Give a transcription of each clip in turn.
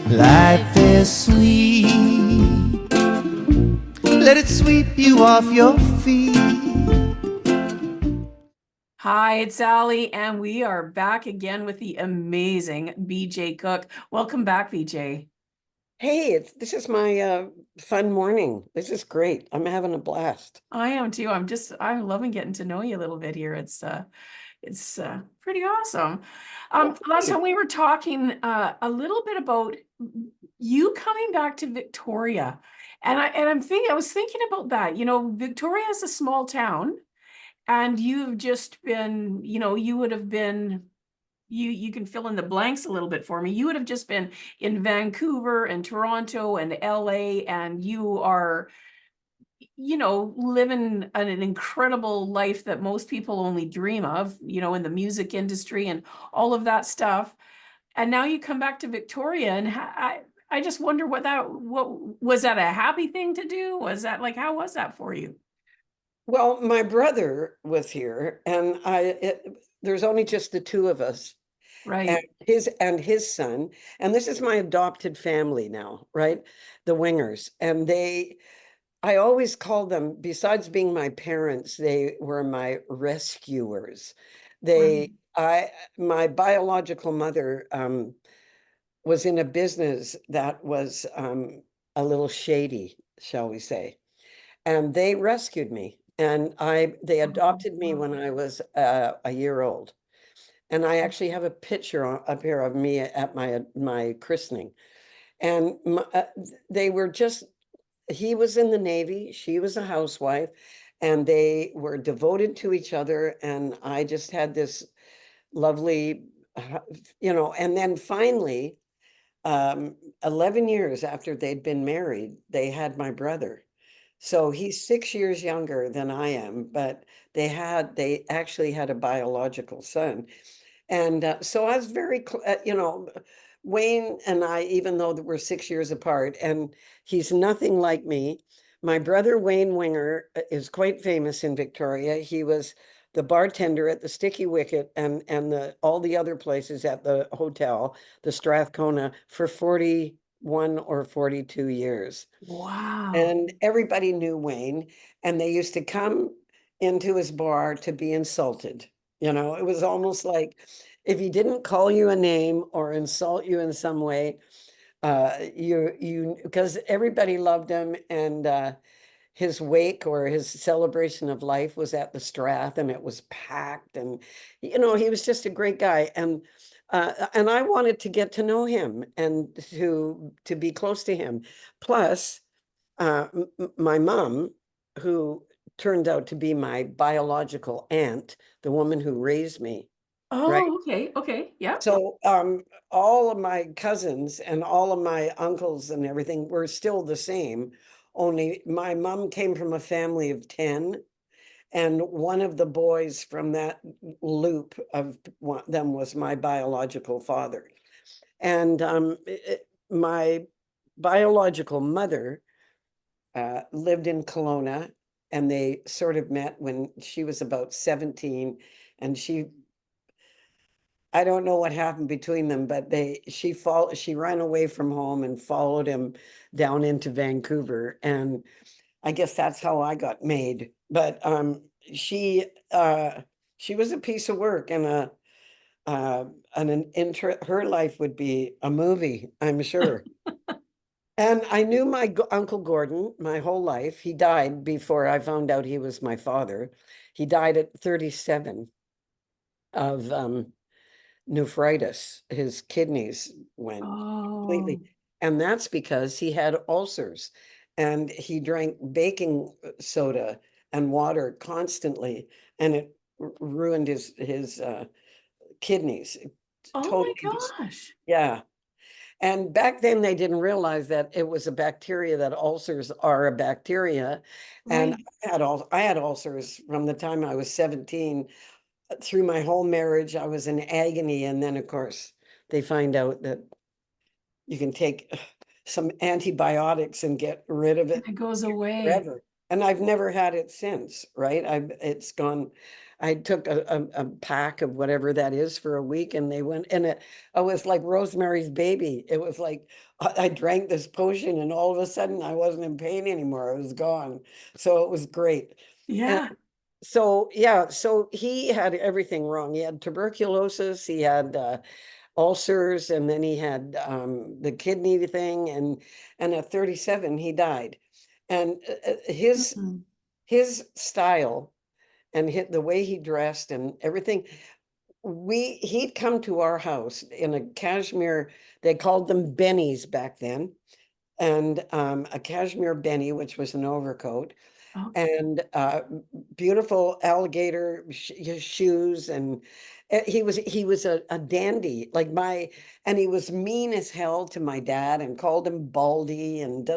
Life is sweet. Let it sweep you off your feet. Hi, it's Sally, and we are back again with the amazing BJ Cook. Welcome back, BJ. Hey, this is my fun morning. This is great. I'm having a blast. I am too. I'm loving getting to know you a little bit here. It's pretty awesome. Last time we were talking a little bit about you coming back to Victoria, and I was thinking about that. You know, Victoria is a small town, and you've just been, you would have been. You can fill in the blanks a little bit for me. You would have just been in Vancouver and Toronto and LA, and you are, living an incredible life that most people only dream of, in the music industry and all of that stuff. And now you come back to Victoria, and I just wonder what was that a happy thing to do? Was that like, how was that for you? Well, my brother was here, and there's only just the two of us, and Right. his son, and this is my adopted family now, right? The Wingers, and I always called them, besides being my parents, they were my rescuers. Right. My biological mother was in a business that was a little shady, shall we say. And they rescued me. And they adopted me when I was a year old. And I actually have a picture up here of me at my christening. And they were just, he was in the Navy, she was a housewife, and they were devoted to each other. And I just had this lovely, and then finally, 11 years after they'd been married, they had my brother. So he's 6 years younger than I am, but they actually had a biological son. And so I was Wayne and I, even though we're 6 years apart, and he's nothing like me. My brother Wayne Winger is quite famous in Victoria. He was the bartender at the Sticky Wicket and all the other places at the hotel, the Strathcona, for 41 or 42 years. Wow. And everybody knew Wayne, and they used to come into his bar to be insulted. It was almost like if he didn't call you a name or insult you in some way, because everybody loved him, and his wake or his celebration of life was at the Strath, and it was packed, and he was just a great guy, and I wanted to get to know him and to be close to him. Plus, my mom, who turned out to be my biological aunt, the woman who raised me, right? Oh, okay. Okay. Yeah. So all of my cousins and all of my uncles and everything were still the same, only my mom came from a family of 10, and one of the boys from that loop of them was my biological father. And my biological mother lived in Kelowna, and they sort of met when she was about 17, and I don't know what happened between them, but she ran away from home and followed him down into Vancouver, and I guess that's how I got made. But she was a piece of work, and her life would be a movie, I'm sure. And I knew my Uncle Gordon my whole life. He died before I found out he was my father. He died at 37 of nephritis. His kidneys went Oh. completely. And that's because he had ulcers, and he drank baking soda and water constantly, and it ruined his kidneys. Oh my Totally gosh. yeah. And back then they didn't realize that it was a bacteria, that ulcers are a bacteria. And Right. I had ulcers from the time I was 17 through my whole marriage. I was in agony. And then of course they find out that you can take some antibiotics and get rid of And it it goes away. forever. And I've never had it since, right? It's gone. I took a pack of whatever that is for a week, and they went, and I was like Rosemary's Baby. It was like I drank this potion, and all of a sudden I wasn't in pain anymore. It was gone. So it was great. And Yeah. so yeah, so he had everything wrong. He had tuberculosis, he had ulcers, and then he had the kidney thing, and at 37 he died. And Mhm. his style and the way he dressed and everything, he'd come to our house in a cashmere, they called them bennies back then, and a cashmere benny, which was an overcoat, Okay. and beautiful alligator shoes, and he was a dandy, like and he was mean as hell to my dad and called him Baldy, and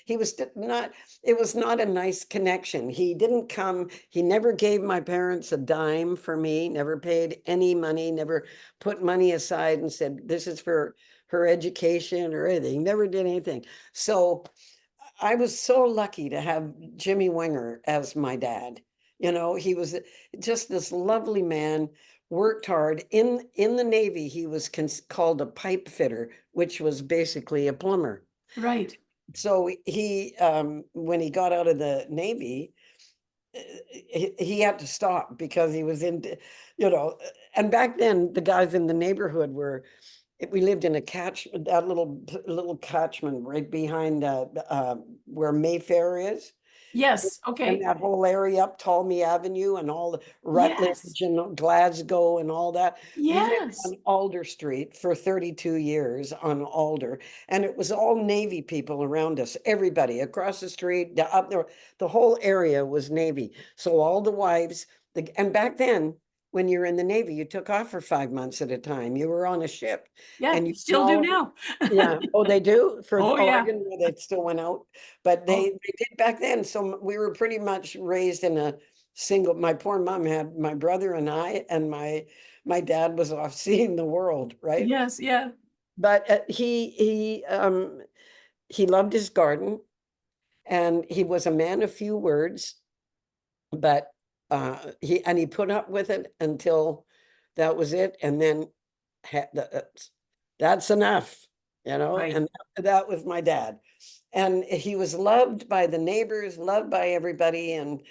he was not, it was not a nice connection. He didn't come, he never gave my parents a dime for me, never paid any money, never put money aside and said this is for her education or anything. He never did anything. So I was so lucky to have Jimmy Winger as my dad. You know, he was just this lovely man, worked hard. In the Navy, he was called a pipe fitter, which was basically a plumber. Right. So when he got out of the Navy, he had to stop because he was you know, and back then the guys in the neighborhood we lived in that little catchment right behind where Mayfair is. Yes. And Okay. that whole area up Ptolemy Avenue and all the Yes. Rutledge and Glasgow and all that. We lived Yes. on Alder Street for 32 years on Alder. And it was all Navy people around us, everybody across the street, up there. The whole area was Navy. So all the wives, and back then, when you're in the Navy, you took off for 5 months at a time. You were on a ship Yeah. and you Still do now. yeah. Oh, they do Oh, I yeah. didn't know they still went out, but Oh, they did back then. So we were pretty much raised in a single, my poor mom had my brother and I, and my dad was off seeing the world, right? yes. Yeah. But he loved his garden, and he was a man of few words, but he put up with it until that was it, and then that's enough, you know, Right. and that was my dad. And he was loved by the neighbors, loved by everybody. And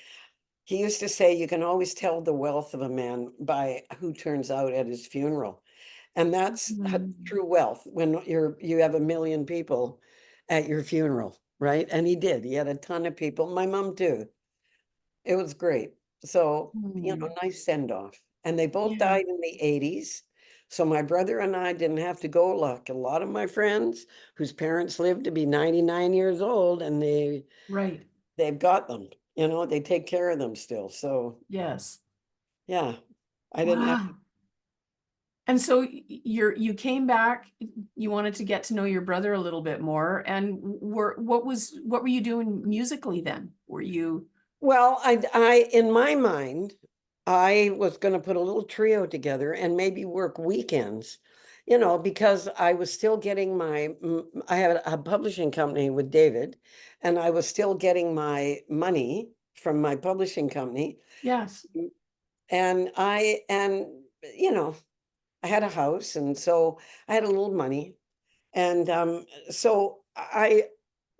he used to say, you can always tell the wealth of a man by who turns out at his funeral. And that's Mm. true wealth when you have a million people at your funeral, right? And he did. He had a ton of people. My mom too. It was great. So, Mm. nice send off. And they both Yeah. died in the 80s. So my brother and I didn't have to go. Like a lot of my friends whose parents lived to be 99 years old, and Right. they've got them, they take care of them still. So Yes. yeah, I didn't have to. Wow. And so you came back, you wanted to get to know your brother a little bit more. And what were you doing musically then? Were you Well, in my mind, I was going to put a little trio together and maybe work weekends, because I was still getting I had a publishing company with David, and I was still getting my money from my publishing company. yes. And you know, I had a house, and so I had a little money. And so I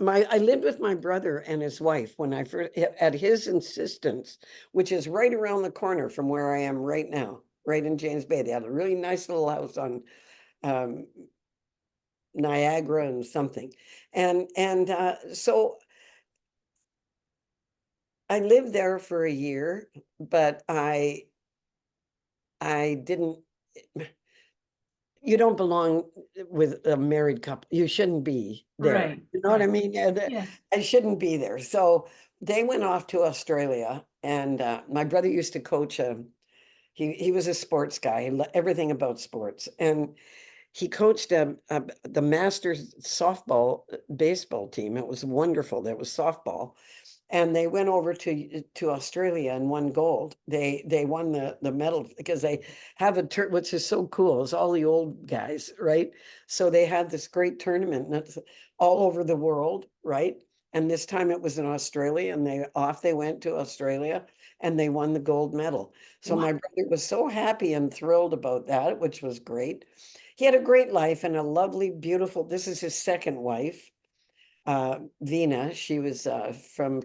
lived with my brother and his wife when I first, at his insistence, which is right around the corner from where I am right now, right in James Bay. They had a really nice little house on um, Niagara and something. And so I lived there for a year, but I didn't, you don't belong with a married couple. You shouldn't be there. Right. You know what I Right. mean? Yeah, Yes. I shouldn't be there. So they went off to Australia, and my brother used to coach he was a sports guy. He everything about sports, and he coached the Masters softball baseball team. It was wonderful. There was softball, and they went over to Australia and won gold. They won the medal because they have which is so cool. It's all the old guys, right? So they had this great tournament, and it's all over the world, right? And this time it was in Australia, and they went to Australia and they won the gold medal. So my brother was so happy and thrilled about that, which was great. He had a great life and a lovely, beautiful, this is his second wife, Veena. She was from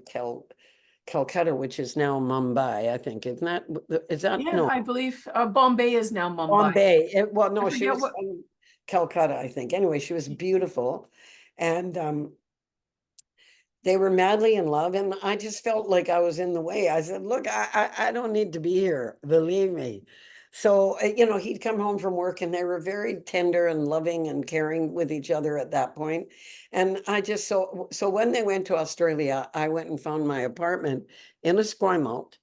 Calcutta, which is now Mumbai, I think. Isn't that, is that, Yeah, no, I believe Bombay is now Mumbai. Bombay. Well, no, I she forget was what- from Calcutta, I think. Anyway, she was beautiful. And they were madly in love, and I just felt like I was in the way. I said, look, I don't need to be here, believe me. So, you know, he'd come home from work and they were very tender and loving and caring with each other at that point. And I just, so when they went to Australia, I went and found my apartment in Esquimalt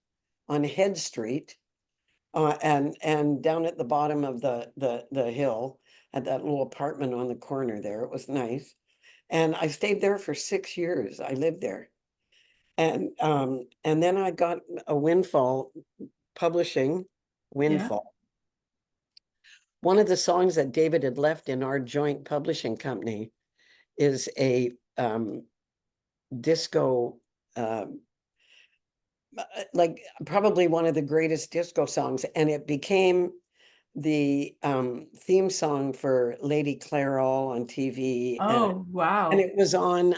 on Head Street, and down at the bottom of the hill at that little apartment on the corner there. It was nice. And I stayed there for 6 years. I lived there. And then I got a windfall publishing windfall. One of the songs that David had left in our joint publishing company is a disco, like probably one of the greatest disco songs, and it became the theme song for Lady Clairol on TV. Oh, wow. And it was on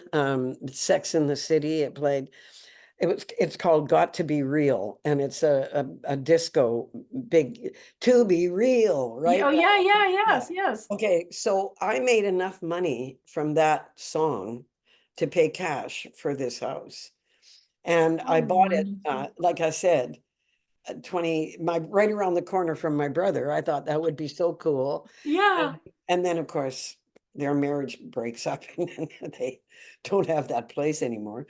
Sex in the City. It played. It's called "Got to Be Real," and it's a disco big "To Be Real," right? Oh, yeah, yes, yes. Okay, so I made enough money from that song to pay cash for this house, and I Oh, bought it. wonderful. Like I said, right around the corner from my brother. I thought that would be so cool. Yeah. And then, of course, their marriage breaks up and they don't have that place anymore.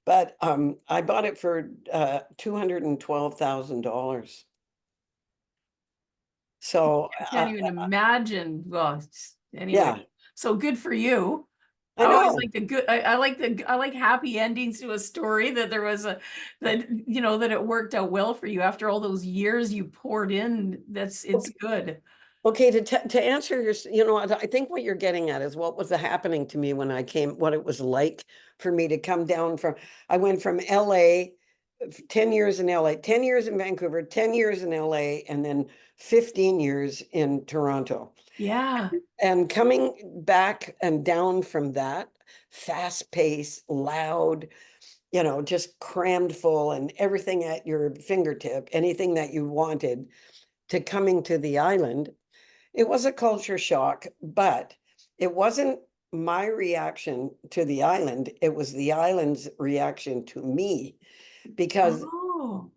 But I bought it for $212,000. So I can't even imagine. Well, anyway, yeah, so good for you. I always know. like the good. I like happy endings to a story, that there was that it worked out well for you after all those years you poured in. It's good. Okay, to answer your, you know, I think what you're getting at is what was happening to me when I came, what it was like for me to come down from, I went from LA, 10 years in LA, 10 years in Vancouver, 10 years in LA, and then 15 years in Toronto. Yeah. And coming back and down from that, fast paced, loud, you know, just crammed full and everything at your fingertip, anything that you wanted, to coming to the island. It was a culture shock, but it wasn't my reaction to the island. It was the island's reaction to me, because Oh,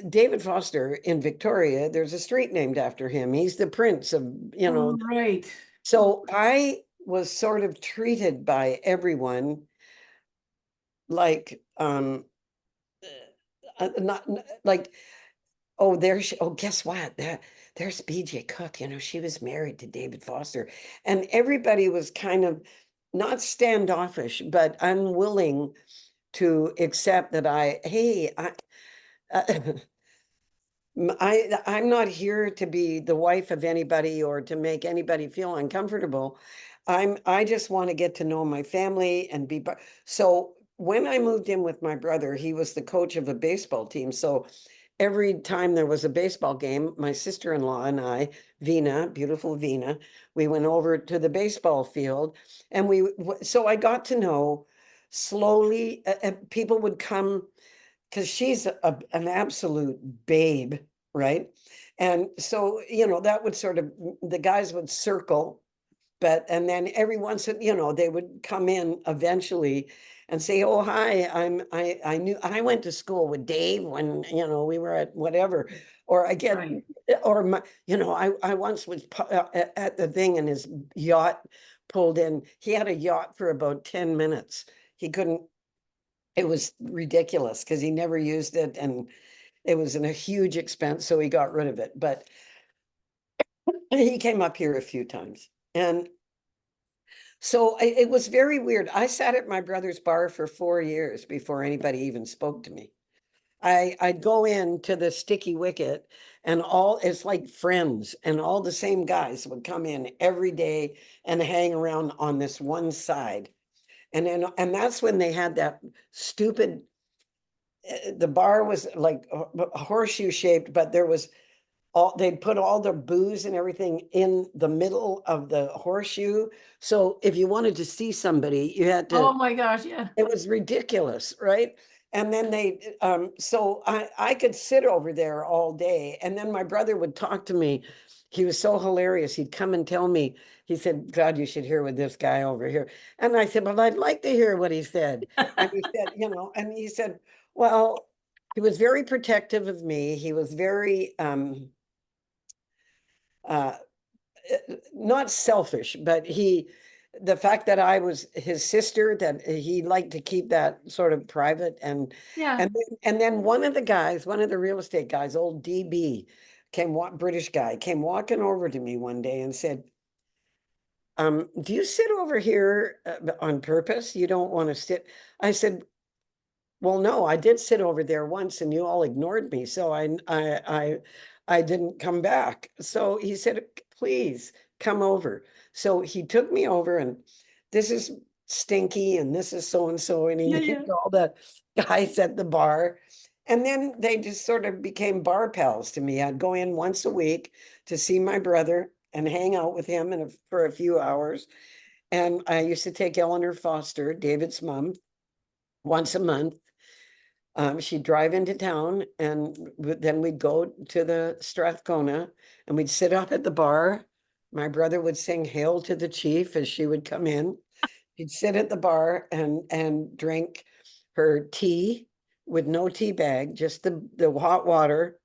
David Foster in Victoria, there's a street named after him. He's the prince of, you know. right. So I was sort of treated by everyone like, not like, oh, guess what? There's BJ Cook, you know, she was married to David Foster. And everybody was kind of not standoffish, but unwilling to accept that uh, I'm not here to be the wife of anybody or to make anybody feel uncomfortable. I just want to get to know my family and be. So when I moved in with my brother, he was the coach of a baseball team. So every time there was a baseball game, my sister-in-law and I, Veena, beautiful Veena, we went over to the baseball field, and so I got to know slowly. People would come because she's an absolute babe, right? And so, you know, that would sort of, the guys would circle, and then every once in, you know, they would come in eventually and say, oh, hi, I went to school with Dave when, you know, we were at whatever, or I get, Right. or my, you know, I once was at the thing and his yacht pulled in. He had a yacht for about 10 minutes. He couldn't, it was ridiculous because he never used it and it was a huge expense, so he got rid of it. But he came up here a few times. And so it was very weird. I sat at my brother's bar for 4 years before anybody even spoke to me. I'd go in to the Sticky Wicket and it's like Friends, and all the same guys would come in every day and hang around on this one side. And that's when they had that stupid, the bar was like a horseshoe shaped, but there was they'd put all the booze and everything in the middle of the horseshoe. So if you wanted to see somebody, you had Oh to, my gosh, yeah. it was ridiculous, right? And then so I could sit over there all day. And then my brother would talk to me. He was so hilarious. He'd come and tell me, he said, God, you should hear what this guy over here. And I said, well, I'd like to hear what he said. And he said, and he said, well, he was very protective of me. He was very, uh, not selfish, but the fact that I was his sister, that he liked to keep that sort of private. Yeah. And then one of the real estate guys, old DB, British guy, came walking over to me one day and said, do you sit over here on purpose? You don't want to sit? I said, well, no, I did sit over there once and you all ignored me. So I didn't come back. So he said, please come over. So he took me over, and this is Stinky and this is so-and-so. And he Yeah, named yeah. all the guys at the bar. And then they just sort of became bar pals to me. I'd go in once a week to see my brother and hang out with him for a few hours. And I used to take Eleanor Foster, David's mom, once a month. She'd drive into town, and then we'd go to the Strathcona and we'd sit up at the bar. My brother would sing Hail to the Chief as she would come in. She'd sit at the bar and drink her tea with no tea bag, just the hot water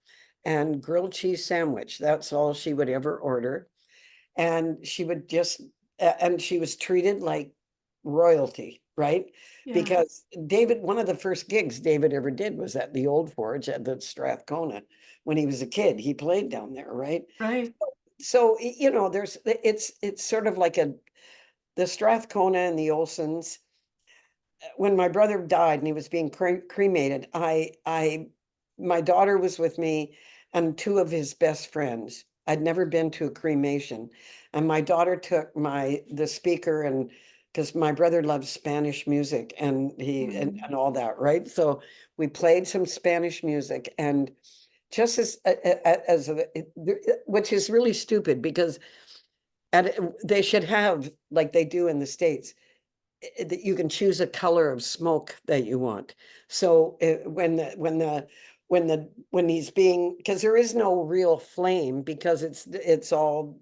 and grilled cheese sandwich. That's all she would ever order. And she would and she was treated like royalty, right? Yeah. Because one of the first gigs David ever did was at the Old Forge at the Strathcona when he was a kid. He played down there, right? Right. So, it's sort of like the Strathcona and the Olsons. When my brother died and he was being cremated, my daughter was with me and two of his best friends. I'd never been to a cremation, and my daughter took the speaker, and because my brother loves Spanish music and and all that, right? So we played some Spanish music, and just which is really stupid because they should have, like they do in the States, that you can choose a color of smoke that you want. So when he's being, because there is no real flame, because it's all,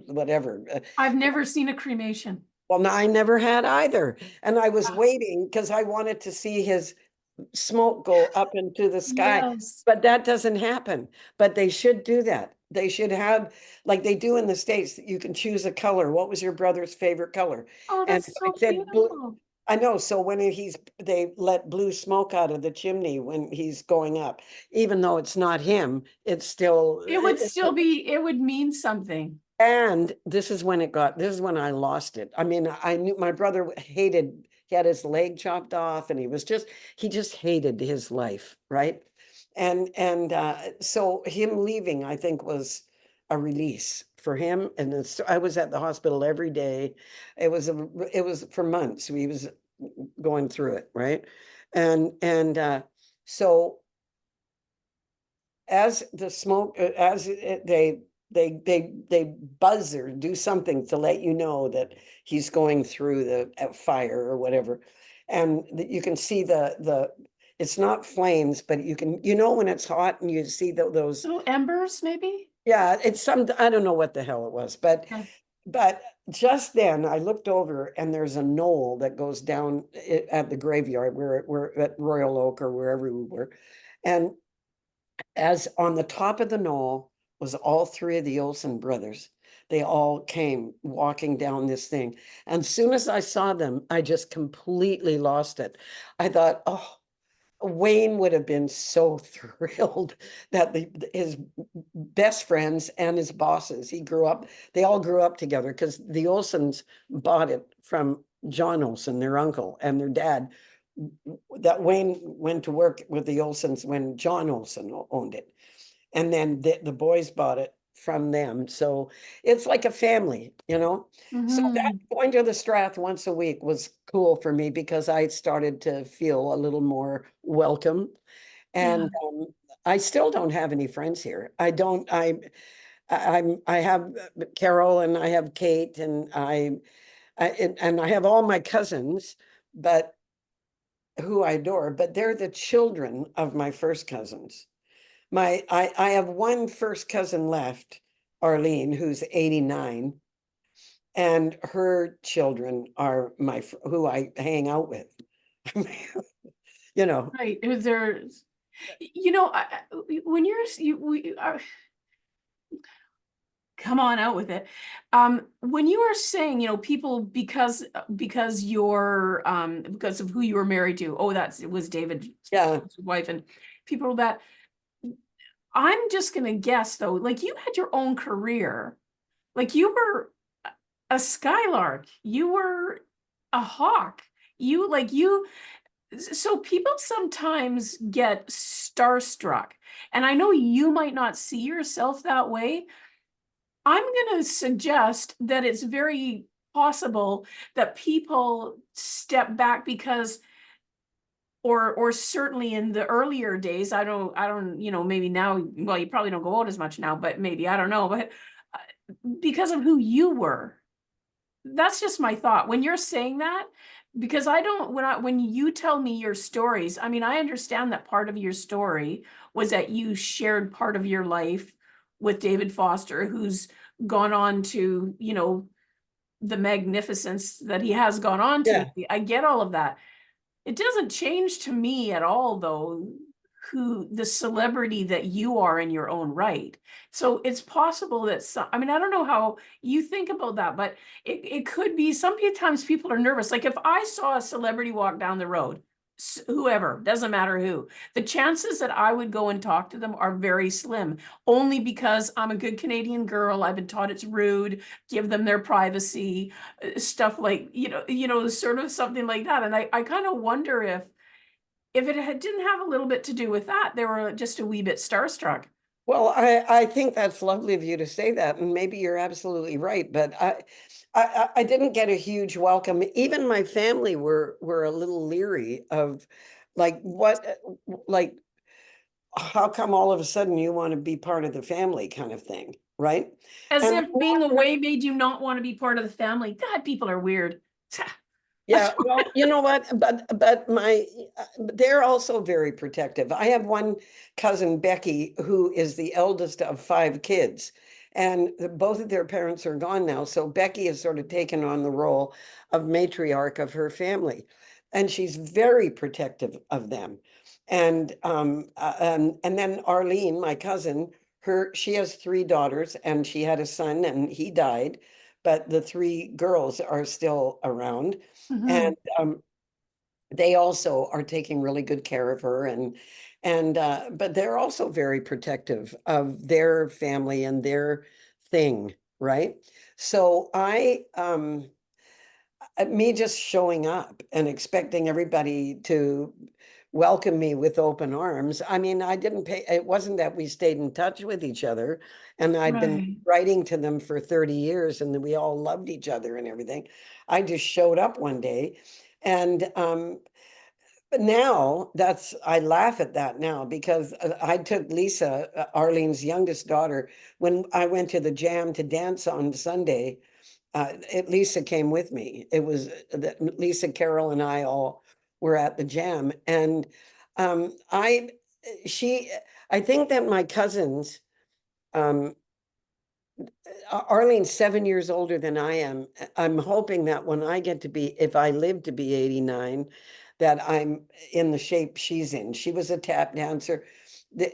whatever. I've never seen a cremation. Well, no, I never had either. And I was Ah. waiting because I wanted to see his smoke go up into the sky, Yes. but that doesn't happen. But they should do that. They should have, like they do in the States, you can choose a color. What was your brother's favorite color? Oh, And that's I so said blue. beautiful. I know. So when they let blue smoke out of the chimney when he's going up, even though it's not him, it's still. It would still be, it would mean something. And this is when I lost it. I mean, I knew my brother he had his leg chopped off, and he just hated his life, right? And so him leaving, I think, was a release for him. And I was at the hospital every day. It was for months. He was going through it, right? And so as the smoke, they buzz or do something to let you know that he's going through the fire or whatever. And you can see it's not flames, but you can, when it's hot and you see those. Little embers, maybe? Yeah, I don't know what the hell it was, but Okay. but just then I looked over and there's a knoll that goes down at the graveyard where we're at Royal Oak or wherever we were. And as on the top of the knoll was all three of the Olsen brothers. They all came walking down this thing. And as soon as I saw them, I just completely lost it. I thought, oh, Wayne would have been so thrilled that his best friends and his bosses, they all grew up together because the Olsons bought it from John Olsen, their uncle, and their dad. That Wayne went to work with the Olsons when John Olsen owned it. And then the boys bought it from them. So it's like a family, you know? So that Mhm. going to the Strath once a week was cool for me because I started to feel a little more welcome. Yeah. And I still don't have any friends here. I don't, I have Carol and I have Kate and and I have all my cousins, but who I adore, but they're the children of my first cousins. I have one first cousin left, Arlene, who's 89, and her children are who I hang out with. You know, Right. There's, you know, when we are, come on out with it. When you were saying, you know, people because you're because of who you were married to, oh, it was David's yeah, wife, and people that I'm just gonna guess though, like you had your own career, like you were a Skylark, you were a Hawk, you like you so people sometimes get starstruck, and I know you might not see yourself that way. I'm going to suggest that it's very possible that people step back because or certainly in the earlier days, I don't, you know, maybe now, well, you probably don't go out as much now, but maybe, I don't know, but because of who you were. That's just my thought. When you're saying that, because I don't, when you tell me your stories, I mean, I understand that part of your story was that you shared part of your life with David Foster, who's gone on to, you know, the magnificence that he has gone on to. yeah. I get all of that. It doesn't change to me at all, though, who the celebrity that you are in your own right. So it's possible that some, I mean, I don't know how you think about that, but it could be sometimes people are nervous. Like if I saw a celebrity walk down the road, whoever, doesn't matter who, the chances that I would go and talk to them are very slim, only because I'm a good Canadian girl. I've been taught it's rude, give them their privacy, stuff like, sort of something like that. And I kind of wonder if didn't have a little bit to do with that, they were just a wee bit starstruck. Well, I think that's lovely of you to say that, and maybe you're absolutely right. But I didn't get a huge welcome. Even my family were a little leery of, like, like, how come all of a sudden you want to be part of the family, kind of thing, right? As And if being away made you not want to be part of the family. God, people are weird. yeah, well, you know what? But they're also very protective. I have one cousin, Becky, who is the eldest of 5 kids, and both of their parents are gone now. So Becky has sort of taken on the role of matriarch of her family, and she's very protective of them. And then Arlene, my cousin, she has 3 daughters, and she had a son, and he died, but the 3 girls are still around. And Mhm. they also are taking really good care of her, and but they're also very protective of their family and their thing, right? So me just showing up and expecting everybody to welcome me with open arms. I mean, I didn't pay, it wasn't that we stayed in touch with each other, and I'd been Right. writing to them for 30 years and we all loved each other and everything. I just showed up one day, and but now I laugh at that now because I took Lisa, Arlene's youngest daughter, when I went to the Jam to dance on Sunday. Lisa came with me. It was Lisa, Carol, and I all were at the Jam, and I she I think that my cousins, um, Arlene's 7 years older than I am. I'm hoping that when I get to be, if I live to be 89, that I'm in the shape she's in. She was a tap dancer.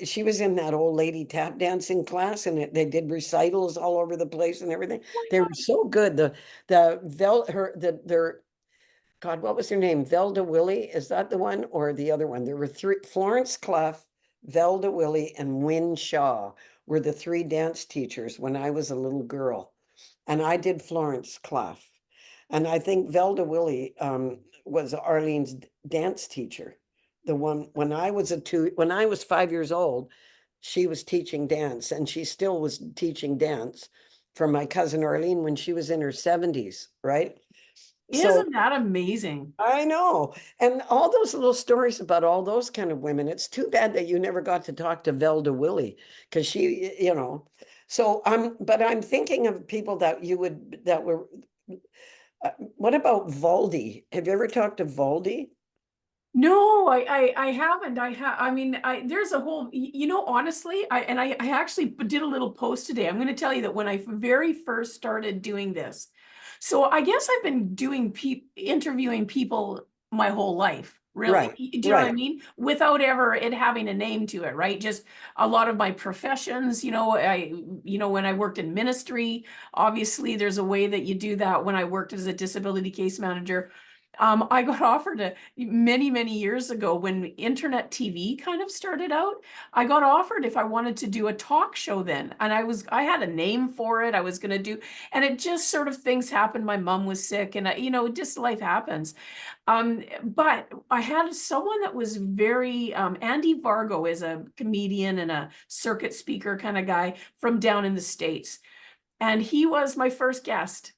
She was in that old lady tap dancing class, and they did recitals all over the place and everything. They were so good. The Vel her the their God, what was her name? Velda Willie, is that the one or the other one? There were 3: Florence Clough, Velda Willie, and Wynne Shaw were the 3 dance teachers when I was a little girl. And I did Florence Clough. And I think Velda Willie was Arlene's dance teacher. The one when I was 5 years old, she was teaching dance, and she still was teaching dance for my cousin Arlene when she was in her 70s, right? So Isn't that amazing? I know. And all those little stories about all those kind of women, it's too bad that you never got to talk to Velda Willie, because she, you know. So but I'm thinking of people that you would, that were, what about Valdi? Have you ever talked to Valdi? No, I haven't. I mean, there's a whole, you know, honestly, I actually did a little post today. I'm going to tell you that when I very first started doing this, so I guess I've been doing interviewing people my whole life, really. Right, Do you know what I right. mean? Without ever it having a name to it, right? Just a lot of my professions, you know, when I worked in ministry, obviously there's a way that you do that. When I worked as a disability case manager, I got offered many years ago when internet TV kind of started out. I got offered if I wanted to do a talk show then, and I had a name for it. I was going to do, and it just sort of things happened. My mom was sick, and you know, just life happens. But I had someone that was very, Andy Vargo is a comedian and a circuit speaker kind of guy from down in the States. And he was my first guest.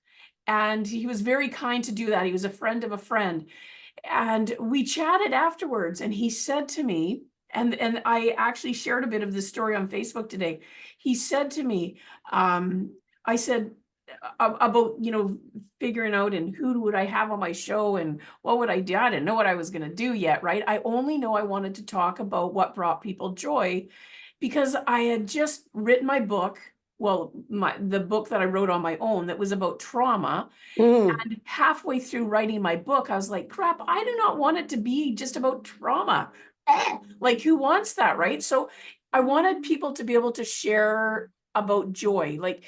And he was very kind to do that. He was a friend of a friend. And we chatted afterwards. And he said to me, and I actually shared a bit of this story on Facebook today. He said to me, I said about, you know, figuring out and who would I have on my show and what would I do? I didn't know what I was going to do yet, right? I only know I wanted to talk about what brought people joy because I had just written my book. Well, the book that I wrote on my own that was about trauma. Mm, And halfway through writing my book, I was like, crap, I do not want it to be just about trauma. Like, who wants that, right? So I wanted people to be able to share about joy, like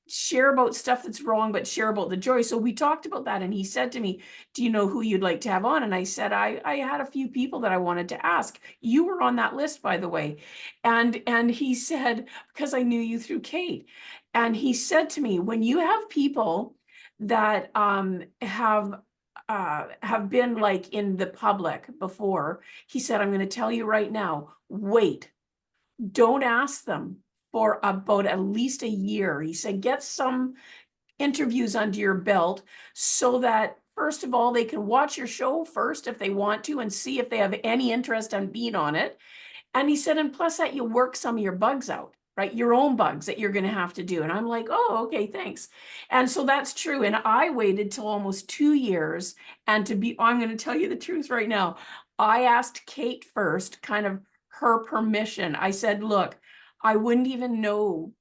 share about stuff that's wrong, but share about the joy. So we talked about that. And he said to me, do you know who you'd like to have on? And I said, I had a few people that I wanted to ask. You were on that list, by the way. And he said, because I knew you through Kate. And he said to me, when you have people that have been like in the public before, he said, I'm going to tell you right now, wait, don't ask them for about at least a year. He said, get some interviews under your belt so that first of all, they can watch your show first if they want to and see if they have any interest in being on it. And he said, and plus that you work some of your bugs out, right? Your own bugs that you're going to have to do. And I'm like, oh, okay, thanks. And so that's true. And I waited till almost 2 years. And I'm going to tell you the truth right now. I asked Kate first, kind of her permission. I said, look, I wouldn't even know,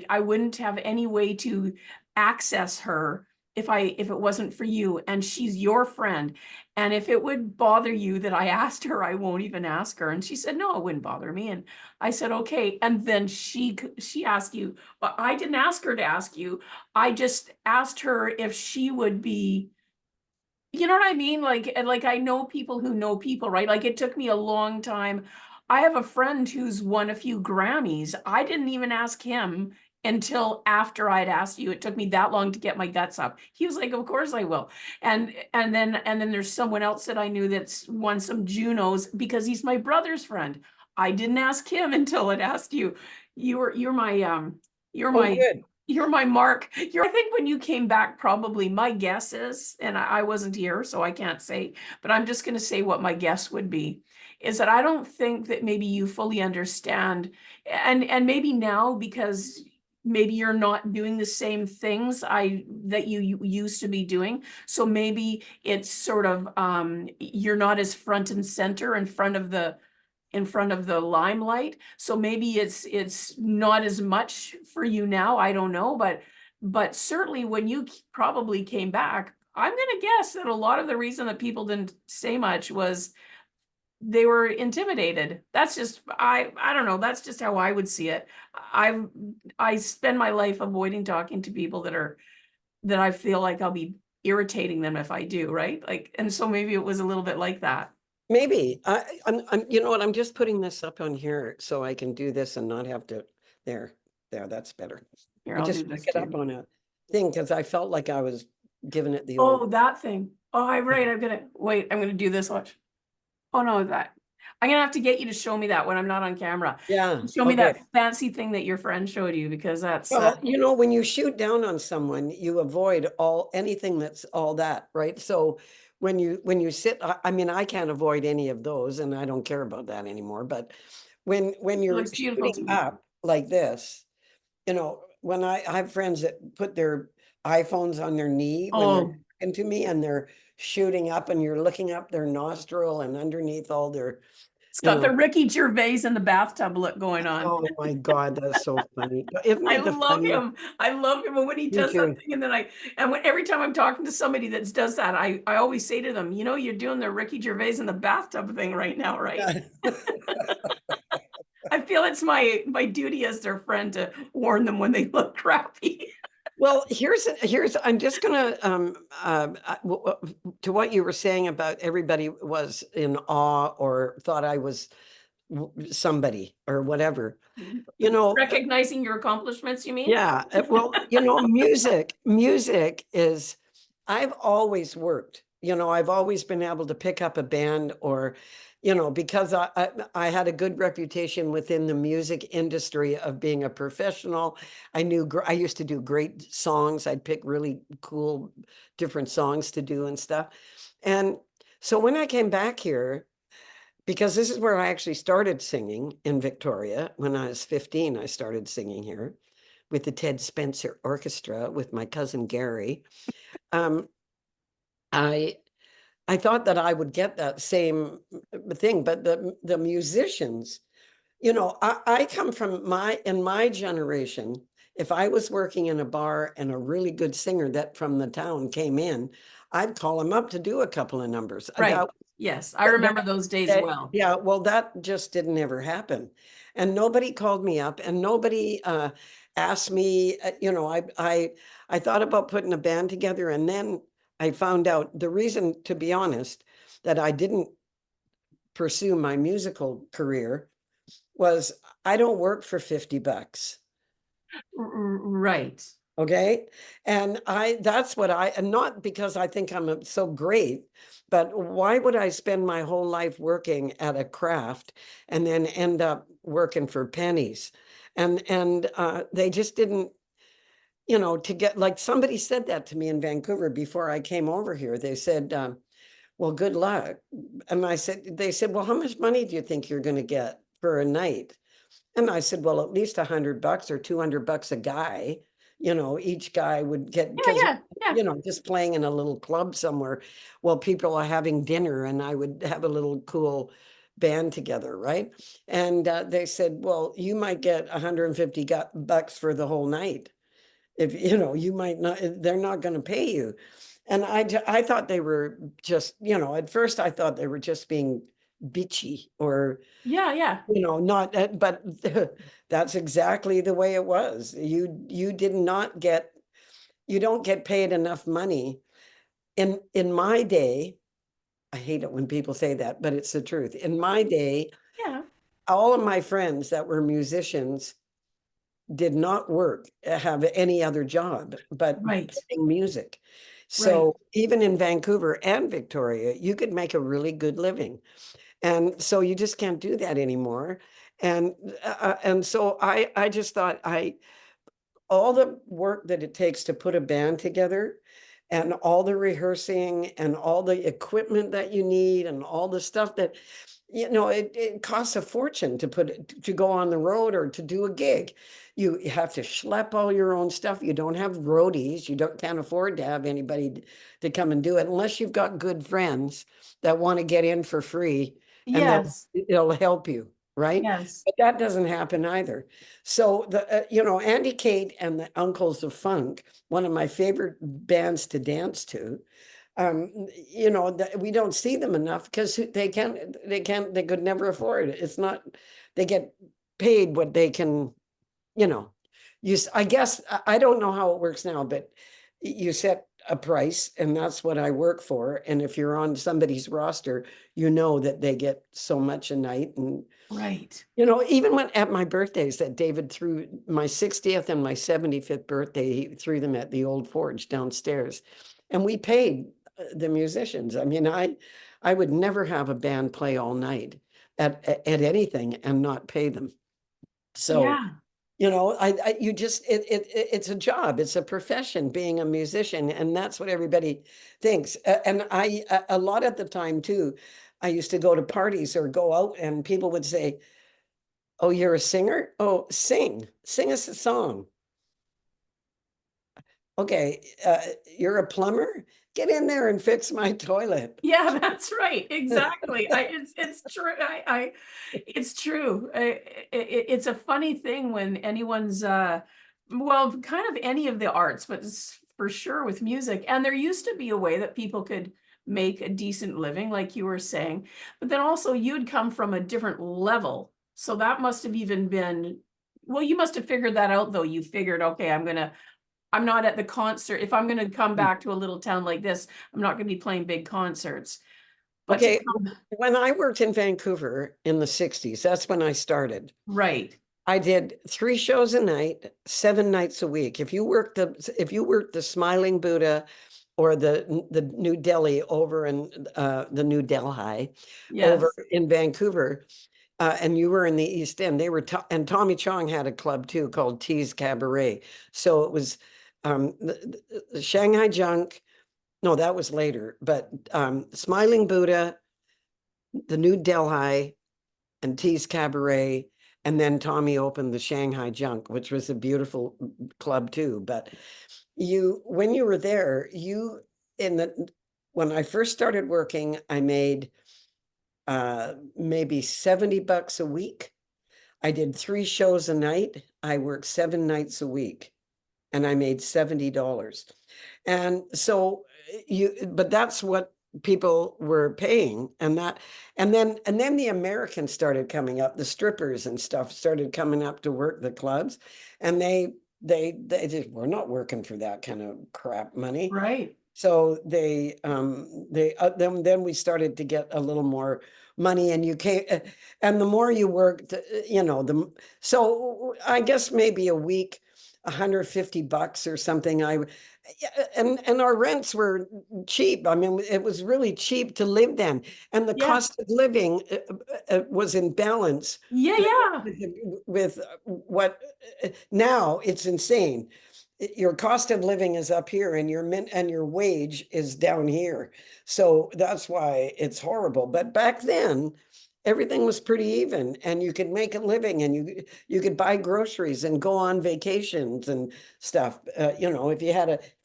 I wouldn't have any way to access her if it wasn't for you, and she's your friend. And if it would bother you that I asked her, I won't even ask her. And she said, no, it wouldn't bother me. And I said, okay. And then she asked you, but I didn't ask her to ask you. I just asked her if she would be, you know what I mean? Like I know people who know people, right? Like it took me a long time. I have a friend who's won a few Grammys. I didn't even ask him until after I'd asked you. It took me that long to get my guts up. He was like, of course I will. And then there's someone else that I knew that's won some Junos because he's my brother's friend. I didn't ask him until I'd asked you. You're my oh, good. you're my mark. I think when you came back, probably my guess is, and I wasn't here, so I can't say, but I'm just going to say what my guess would be, is that I don't think that maybe you fully understand, and maybe now because maybe you're not doing the same things that you used to be doing. So maybe it's sort of you're not as front and center in front of the limelight. So maybe it's not as much for you now. I don't know, but certainly when you probably came back, I'm going to guess that a lot of the reason that people didn't say much was they were intimidated. That's just, I don't know. That's just how I would see it. I spend my life avoiding talking to people that I feel like I'll be irritating them if I do, right? Like, and so maybe it was a little bit like that. Maybe I'm you know what, I'm just putting this up on here so I can do this and not have to there that's better. Here, I I'll just do this pick it up too. on a thing because I felt like I was giving it the Oh, old that thing. Oh, I'm right. I'm gonna do this. Watch. Oh no, that. I'm gonna have to get you to show me that when I'm not on camera. Yeah. Show me Okay. that fancy thing that your friend showed you, because that's Well, you know, when you shoot down on someone, you avoid anything that's all that, right? So when you sit, I mean, I can't avoid any of those, and I don't care about that anymore. But when it you're looks beautiful to shooting me. up like this, you know, when I have friends that put their iPhones on their knee when they're Oh, talking to me and they're shooting up, and you're looking up their nostril and underneath all their, it's you got the know, Ricky Gervais in the bathtub look going on. oh my God, that's so funny. Isn't I it the love funny? him. I love him. And when he Me does that too. thing, and then every time I'm talking to somebody that does that, I always say to them, you know, you're doing the Ricky Gervais in the bathtub thing right now, right? Yeah. I feel it's my duty as their friend to warn them when they look crappy. Well, here's I'm just gonna to what you were saying about everybody was in awe or thought I was somebody or whatever. You know, Recognizing your accomplishments, you mean? yeah. Well, you know, music is. I've always worked. You know, I've always been able to pick up a band or, you know, because I had a good reputation within the music industry of being a professional. I used to do great songs. I'd pick really cool, different songs to do and stuff. And so when I came back here, because this is where I actually started singing in Victoria. When I was 15, I started singing here with the Ted Spencer Orchestra with my cousin Gary. Um, I I thought that I would get that same thing, but the musicians, you know, I come from in my generation, if I was working in a bar and a really good singer that from the town came in, I'd call him up to do a couple of numbers. Right. That Yes, I remember those days well. yeah, well, that just didn't ever happen. And nobody called me up and nobody asked me, you know, I thought about putting a band together, and then I found out the reason, to be honest, that I didn't pursue my musical career was I don't work for 50 bucks. Right. Okay. And that's what and not because I think I'm so great, but why would I spend my whole life working at a craft and then end up working for pennies? And they just didn't, you know, to get, like, somebody said that to me in Vancouver before I came over here. They said, well, good luck. And they said, well, how much money do you think you're going to get for a night? And I said, well, at least $100 or $200 a guy. You know, each guy would get, Yeah, because, yeah, yeah. you know, just playing in a little club somewhere while people are having dinner, and I would have a little cool band together, right? And they said, well, you might get $150 for the whole night. If, you know, you might not, they're not going to pay you. And I thought they were just, you know, at first I thought they were just being bitchy or, Yeah, yeah. you know, not, but that's exactly the way it was. You did not get, you don't get paid enough money. In my day, I hate it when people say that, but it's the truth. In my day, Yeah. all of my friends that were musicians did not have any other job but Right. playing music. Right. So even in Vancouver and Victoria, you could make a really good living. And so you just can't do that anymore. And so I just thought all the work that it takes to put a band together and all the rehearsing and all the equipment that you need and all the stuff that, you know, it costs a fortune to go on the road or to do a gig. You have to schlep all your own stuff. You don't have roadies. You can't afford to have anybody to come and do it unless you've got good friends that want to get in for free, and Yes. they'll help you, right? Yes. But that doesn't happen either. So you know, Andy Kate and the Uncles of Funk, one of my favorite bands to dance to, you know, we don't see them enough because they could never afford it. It's not, they get paid what they can, you know, I guess, I don't know how it works now, but you set a price and that's what I work for. And if you're on somebody's roster, you know that they get so much a night. And, Right. you know, even when at my birthdays that David threw my 60th and my 75th birthday, he threw them at the Old Forge downstairs. And we paid the musicians. I mean, I would never have a band play all night. at anything and not pay them. So, Yeah. you know, you just, it's a job, it's a profession being a musician, and that's what everybody thinks. And a lot of the time too, I used to go to parties or go out and people would say, "Oh, you're a singer? Oh, sing us a song." Okay, you're a plumber? Get in there and fix my toilet. Yeah, that's right. Exactly. It's true. It's true. It's a funny thing when anyone's, well, kind of any of the arts, but for sure with music. And there used to be a way that people could make a decent living, like you were saying, but then also you'd come from a different level. So that must have even been, well, you must have figured that out though. You figured, okay, I'm not at the concert. If I'm going to come back to a little town like this, I'm not going to be playing big concerts. But Okay, when I worked in Vancouver in the 60s, that's when I started. right. I did 3 shows a night, 7 nights a week. If you worked the Smiling Buddha or the New Delhi over in the New Delhi over Yes. in Vancouver, and you were in the East End, they were and Tommy Chong had a club too called Tea's Cabaret. So it was the Shanghai Junk. No, that was later, but Smiling Buddha, the New Delhi, and Tea's Cabaret, and then Tommy opened the Shanghai Junk, which was a beautiful club too. But when you were there, when I first started working, I made maybe $70 a week. I did 3 shows a night. I worked 7 nighs a week, and I made $70. And so but that's what people were paying, and then the Americans started coming up, the strippers and stuff started coming up to work the clubs, and they just were not working for that kind of crap money. Right. So then we started to get a little more money, and you can't, and the more you worked, you know, so I guess maybe a week, $150 or something. And our rents were cheap. I mean, it was really cheap to live then, and the Yeah. cost of living was in balance Yeah. Yeah. with what now it's insane. Your cost of living is up here, and your wage is down here. So that's why it's horrible. But back then, everything was pretty even, and you could make a living, and you could buy groceries and go on vacations and stuff. You know, if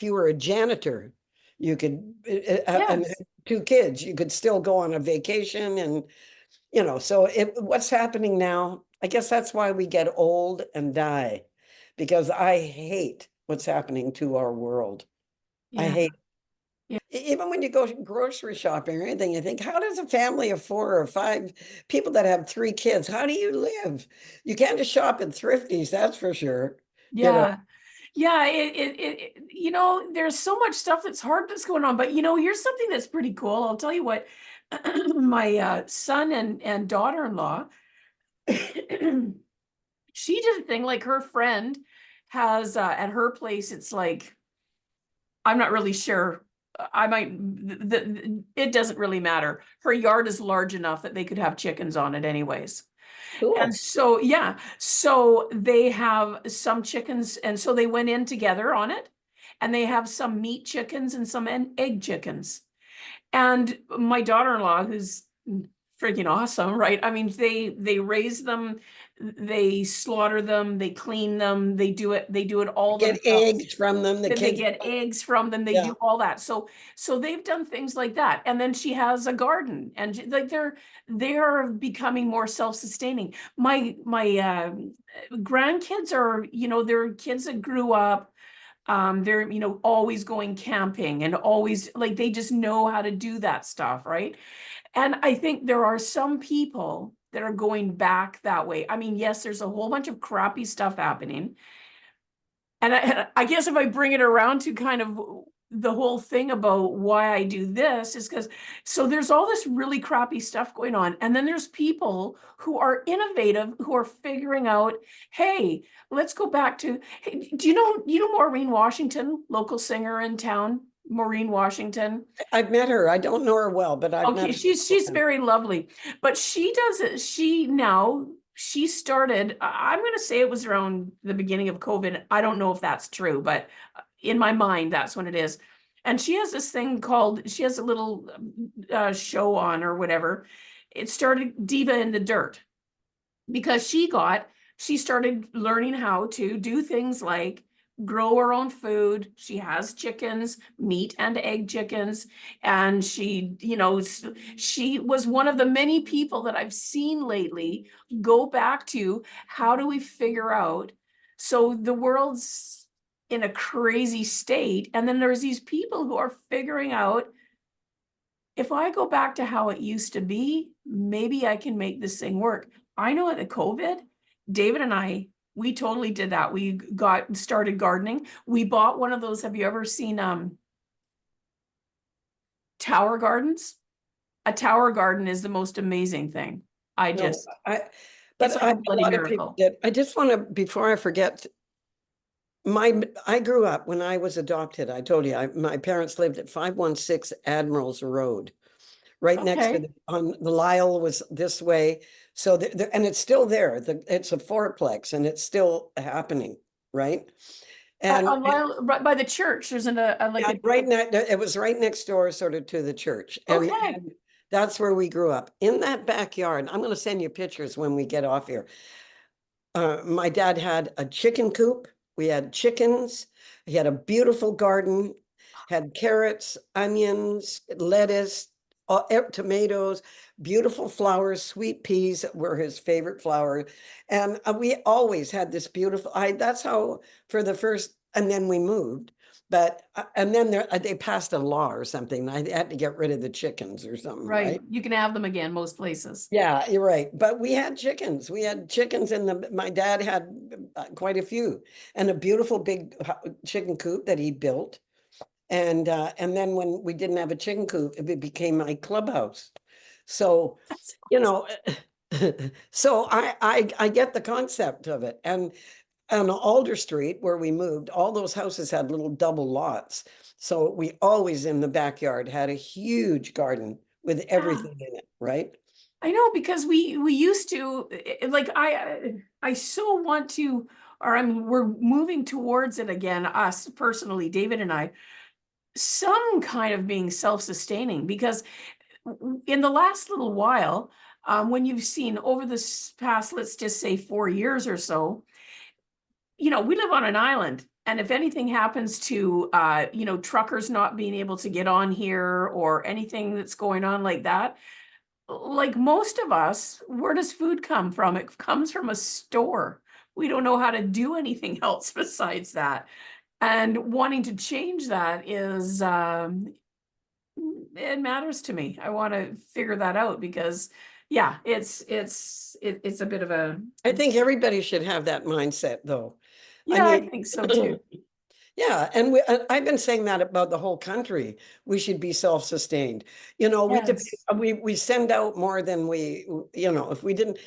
you were a janitor, you could and Yes. 2 kids, you could still go on a vacation, and you know. So what's happening now? I guess that's why we get old and die, because I hate what's happening to our world. I Yeah. hate. Yeah. Even when you go grocery shopping or anything, you think, how does a family of 4 or 5 people that have 3 kids, how do you live? You can't just shop at Thrifties, that's for sure. You know, Yeah. Yeah. You know, there's so much stuff that's hard that's going on, but you know, here's something that's pretty cool. I'll tell you what, my son and daughter-in-law, she did a thing like her friend has at her place, it's like, I'm not really sure. I might, it doesn't really matter. Her yard is large enough that they could have chickens on it anyways. cool. And so, yeah, so they have some chickens, and so they went in together on it, and they have some meat chickens and some egg chickens. And my daughter-in-law, who's freaking awesome, right? I mean, they raise them, they slaughter them, they clean them, they do it all Get themselves. eggs from them, the Then they kids. get eggs from them, they Yeah. do all that. So they've done things like that. And then she has a garden, and like they're becoming more self-sustaining. My grandkids are, you know, they're kids that grew up, they're, you know, always going camping and always like they just know how to do that stuff, right? And I think there are some people that are going back that way. I mean, yes, there's a whole bunch of crappy stuff happening. And I guess if I bring it around to kind of the whole thing about why I do this is because, so there's all this really crappy stuff going on. And then there's people who are innovative, who are figuring out, hey, let's go back to, hey, do you know Maureen Washington, local singer in town? Maureen Washington. I've met her. I don't know her well, but I've met Okay, her. she's very lovely, but she does it. She started. I'm going to say it was around the beginning of COVID. I don't know if that's true, but in my mind, that's when it is. And she has this thing called. She has a little show on or whatever. It started Diva in the Dirt because she started learning how to do things like grow her own food. She has chickens, meat and egg chickens. And she, she was one of the many people that I've seen lately go back to how do we figure out? So the world's in a crazy state. And then there's these people who are figuring out if I go back to how it used to be, maybe I can make this thing work. I know at the COVID, David and I, we totally did that. We started gardening. We bought one of those. Have you ever seen tower gardens? A tower garden is the most amazing thing. But It's like I, a bloody a lot of people miracle. did. I just want to, before I forget, I grew up when I was adopted. I told you, my parents lived at 516 Admirals Road, right next to Okay. on the Lyle was this way. So and it's still there. It's a fourplex and it's still happening, right? And Right by the church, there's right next, it was right next door, sort of to the church, and okay. that's where we grew up. In that backyard, I'm going to send you pictures when we get off here. My dad had a chicken coop. We had chickens. He had a beautiful garden, had carrots, onions, lettuce, tomatoes, beautiful flowers, sweet peas were his favorite flower. And we always had this beautiful, that's how for the first, and then we moved. But, and then they passed a law or something. I had to get rid of the chickens or something, right? You can have them again most places. Yeah, you're right. But we had chickens. We had chickens my dad had quite a few and a beautiful big chicken coop that he built. And then when we didn't have a chicken coop, it became my clubhouse. So, That's so I get the concept of it. And on Alder Street, where we moved, all those houses had little double lots. So we always in the backyard had a huge garden with everything in it, right? I know, because we used to like I so want to, or we're moving towards it again, us personally, David and I, some kind of being self-sustaining, because in the last little while, when you've seen over this past, let's just say 4 years or so, we live on an island. And if anything happens to, truckers not being able to get on here or anything that's going on like that, like most of us, where does food come from? It comes from a store. We don't know how to do anything else besides that. And wanting to change that is, it matters to me. I want to figure that out because, yeah, it's a bit of a. I think everybody should have that mindset, though. Yeah, I think so too. Yeah, and I've been saying that about the whole country. We should be self-sustained. Yes. We send out more than we, if we didn't,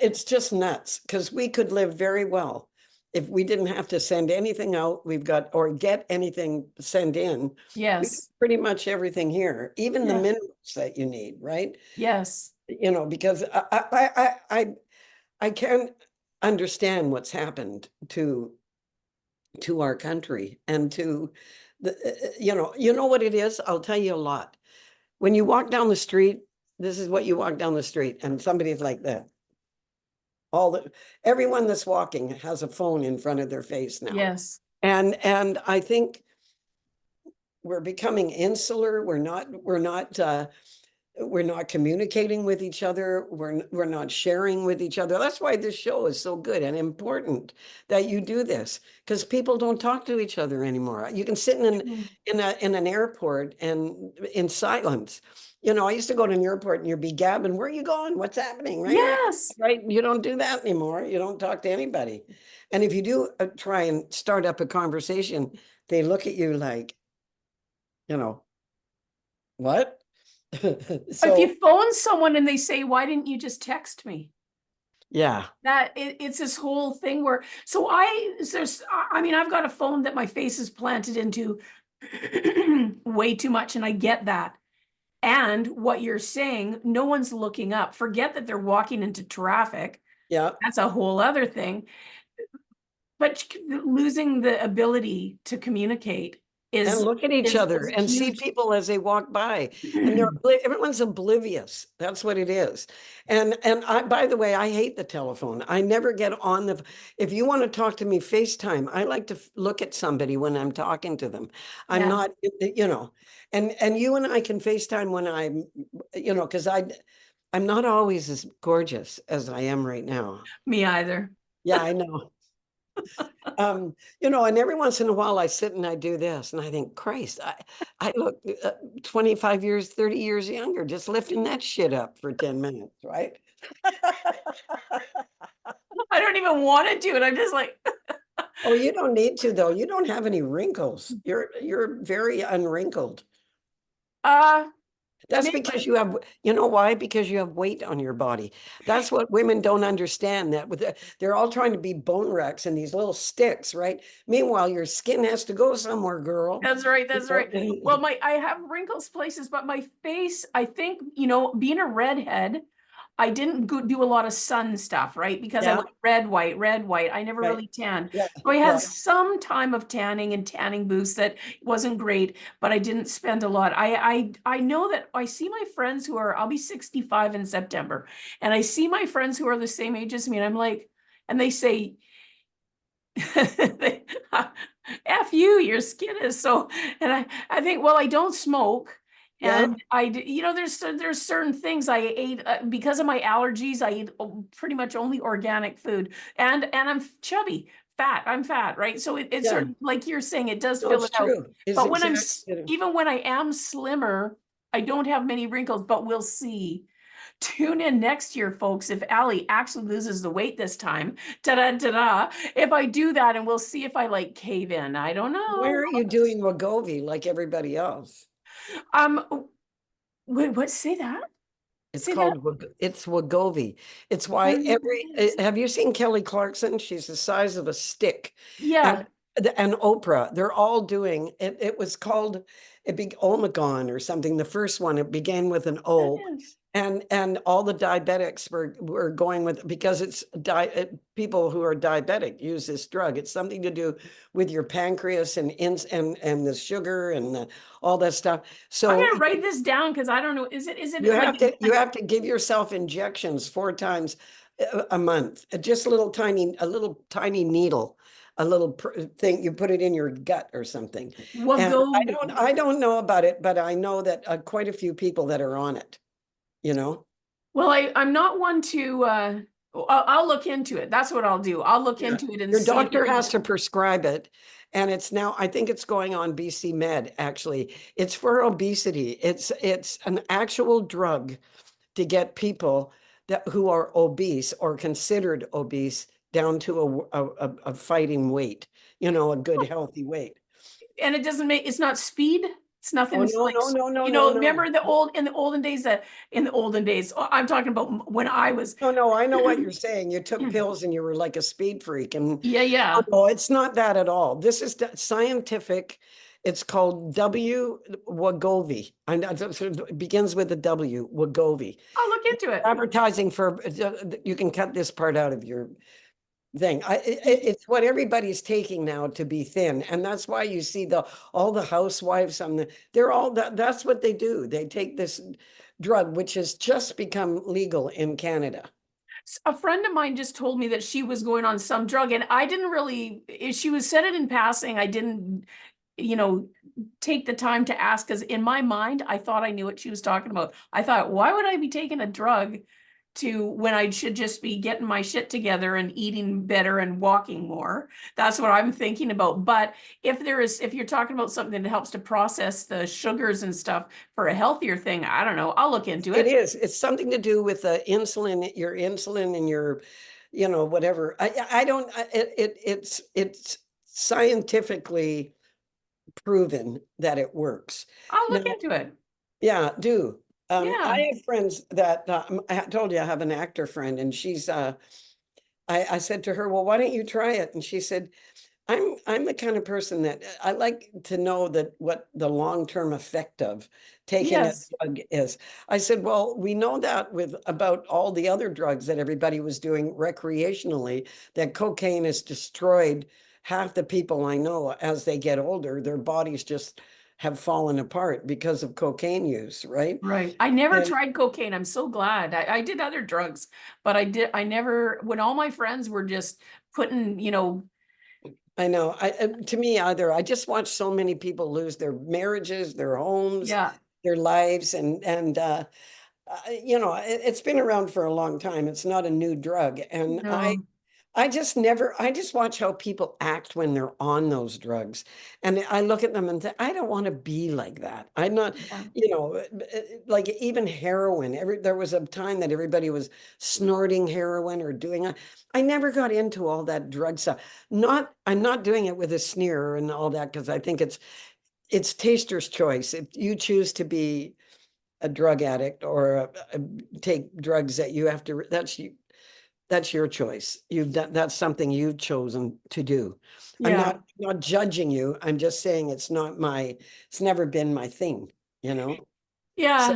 it's just nuts because we could live very well if we didn't have to send anything out. We've got or get anything sent in. Yes. Pretty much everything here, even the Yeah. minerals that you need, right? Yes. Because I can't understand what's happened to our country and to the you know what it is. I'll tell you a lot. When you walk down the street, this is what you walk down the street and somebody's like that. Everyone that's walking has a phone in front of their face now. Yes. And I think we're becoming insular. We're not communicating with each other. We're not sharing with each other. That's why this show is so good and important that you do this, because people don't talk to each other anymore. You can sit in an airport and in silence. I used to go to an airport and you'd be gabbing, where are you going? What's happening? Right? Yes. Right. You don't do that anymore. You don't talk to anybody. And if you do try and start up a conversation, they look at you like, what? So, if you phone someone and they say, why didn't you just text me? Yeah. It's this whole thing where, I've got a phone that my face is planted into way too much, and I get that. And what you're saying, no one's looking up. Forget that they're walking into traffic. Yeah. That's a whole other thing. But losing the ability to communicate And is look at each other is and see huge. people as they walk by, and everyone's oblivious. That's what it is. And I, by the way, I hate the telephone. I never get on the. If you want to talk to me FaceTime, I like to look at somebody when I'm talking to them. I'm Yeah. not, you know, and you and I can FaceTime when I'm, you know, because I'm not always as gorgeous as I am right now. Me either. Yeah, I know. You know, and every once in a while I sit and I do this and I think, Christ, I look 25 years, 30 years younger, just lifting that shit up for 10 minutes, right? I don't even want to do it. I'm just like, Oh, you don't need to though. You don't have any wrinkles. You're very unwrinkled. That's maybe- because you have, you know why? Because you have weight on your body. That's what women don't understand, that with they're all trying to be bone wrecks and these little sticks, right? Meanwhile, your skin has to go somewhere, girl. That's right. That's right. Well, I have wrinkles places, but my face, I think, you know, being a redhead, I didn't do a lot of sun stuff, right? Because I Yeah. went red, white. I never Right. really tanned. Yeah, So I had yeah. some time of tanning and tanning booths that wasn't great, but I didn't spend a lot. I know that I see my friends who are, I'll be 65 in September, and I see my friends who are the same age as me, and I'm like, and they say, F you, your skin is so, and I think, well, I don't smoke. Yeah. And you know, there's certain things I ate because of my allergies. I eat pretty much only organic food, and I'm chubby, fat. I'm fat, right? So it's Yeah. sort of like you're saying, it does No, fill it's it out. true. It's But when exactly. even when I am slimmer, I don't have many wrinkles. But we'll see. Tune in next year, folks, if Allie actually loses the weight this time. Ta-da, if I do that, and we'll see if I like cave in. I don't Why know. aren't you doing Wegovy like everybody else? Wait, say that? It's Say that? called it's Wegovy. It's why I don't know what it is. have you seen Kelly Clarkson? She's the size of a stick. Yeah. And Oprah, they're all doing it. It was called Omegon or something. The first one, it began with an O. That is. And all the diabetics were going with, because it's people who are diabetic use this drug. It's something to do with your pancreas and the sugar and all that stuff. I'm So gonna write this down because I don't know. Is it you like have to give yourself injections 4 times a month. Just a little tiny needle, a little thing. You put it in your gut or something. And I don't know about it, but I know that quite a few people that are on it. You know. Well, I'm not one to I'll look into it. That's what I'll do. I'll look into it and Your see if doctor it has to prescribe it. And it's now, I think it's going on BC Med, actually. It's for obesity. It's an actual drug to get people who are obese or considered obese down to a fighting weight, you know, a good healthy weight. and it doesn't make, it's not speed. It's nothing. Oh, It's like, no, you know, no. remember in the olden days I'm talking about when I was. No, I know what you're saying. You took pills and you were like a speed freak. And Yeah. no, it's not that at all. This is scientific. It's called Wegovy. It begins with a W, Wegovy. I'll look into it. Advertising for, you can cut this part out of your thing. It's what everybody's taking now to be thin. And that's why you see all the housewives they're all, that's what they do. They take this drug, which has just become legal in Canada. A friend of mine just told me that she was going on some drug, and I didn't really, she was said it in passing. I didn't, you know, take the time to ask, because in my mind, I thought I knew what she was talking about. I thought, why would I be taking a drug when I should just be getting my shit together and eating better and walking more? That's what I'm thinking about. But if you're talking about something that helps to process the sugars and stuff for a healthier thing, I don't know. I'll look into it. It is. It's something to do with insulin, your insulin and your, you know, whatever. I don't, it's scientifically proven that it works. I'll look into it. Yeah, do. Yeah. I have friends that, I told you I have an actor friend, and she's, I said to her, well, why don't you try it? And she said, I'm the kind of person that I like to know that what the long-term effect of taking a Yes. drug is. I said, well, we know that with about all the other drugs that everybody was doing recreationally, that cocaine has destroyed half the people I know as they get older. Their bodies just have fallen apart because of cocaine use, right? Right. I never And tried cocaine. I'm so glad. I did other drugs, but I never, when all my friends were just putting, I know, to me either, I just watch so many people lose their marriages, their homes, yeah, their lives, you know, it's been around for a long time. It's not a new drug. And no, I just watch how people act when they're on those drugs. And I look at them and think, I don't want to be like that. I'm not, yeah, you know, like even heroin. There was a time that everybody was snorting heroin or doing, I never got into all that drug stuff. I'm not doing it with a sneer and all that, because I think it's taster's choice. If you choose to be a drug addict or take drugs that you have to, that's your choice. You've done, that's something you've chosen to do. I'm yeah. not judging you. I'm just saying it's never been my thing, you know? So Yeah.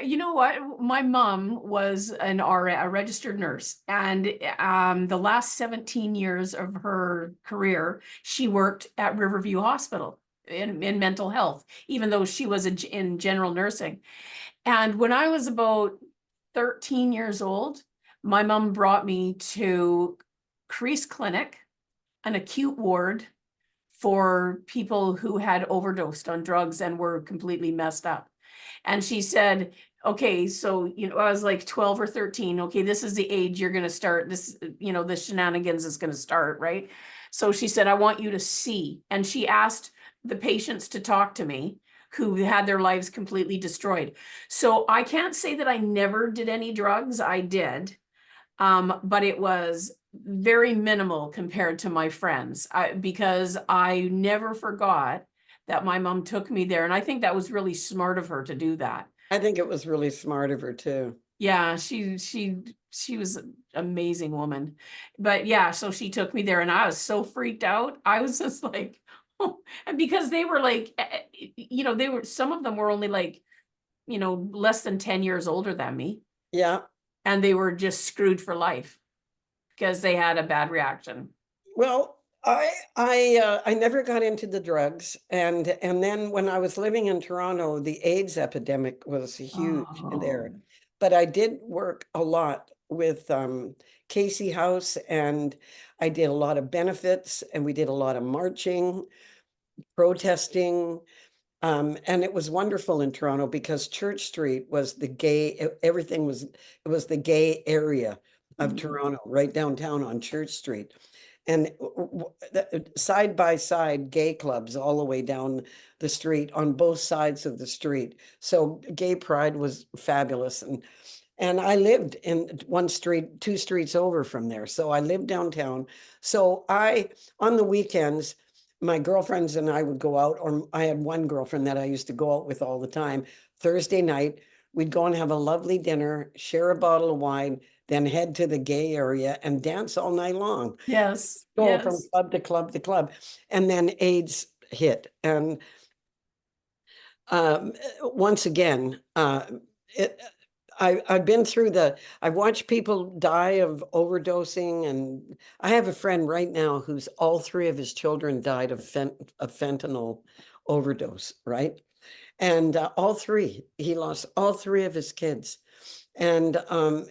You know what? My mom was an RA, a registered nurse, and the last 17 years of her career, she worked at Riverview Hospital in mental health, even though she was in general nursing. And when I was about 13 years old, my mom brought me to Crease Clinic, an acute ward for people who had overdosed on drugs and were completely messed up. And she said, okay, so, I was like 12 or 13. Okay, this is the age you're going to start this, the shenanigans is going to start, right? So she said, I want you to see. And she asked the patients to talk to me who had their lives completely destroyed. So I can't say that I never did any drugs. I did. But it was very minimal compared to my friends, because I never forgot that my mom took me there. And I think that was really smart of her to do that. I think it was really smart of her too. Yeah, she was an amazing woman. But yeah, so she took me there and I was so freaked out. I was just like, oh, and because they were like, some of them were only like, less than 10 years older than me. Yeah. And they were just screwed for life because they had a bad reaction. Well, I never got into the drugs, and then when I was living in Toronto, the AIDS epidemic was huge there. Oh, But I did work a lot with Casey House, and I did a lot of benefits, and we did a lot of marching, protesting, and it was wonderful in Toronto because Church Street was everything was, it was the gay area of mhm. Toronto, right downtown on Church Street. And side by side, gay clubs all the way down the street on both sides of the street. So gay pride was fabulous. And I lived in one street, two streets over from there. So I lived downtown. So on the weekends, my girlfriends and I would go out, or I had one girlfriend that I used to go out with all the time. Thursday night, we'd go and have a lovely dinner, share a bottle of wine, then head to the gay area and dance all night long, Yes, go from yes. club to club to club. And then AIDS hit. And once again, it, I've been through I've watched people die of overdosing, and I have a friend right now who's all three of his children died of fentanyl overdose, right? And he lost all three of his kids. And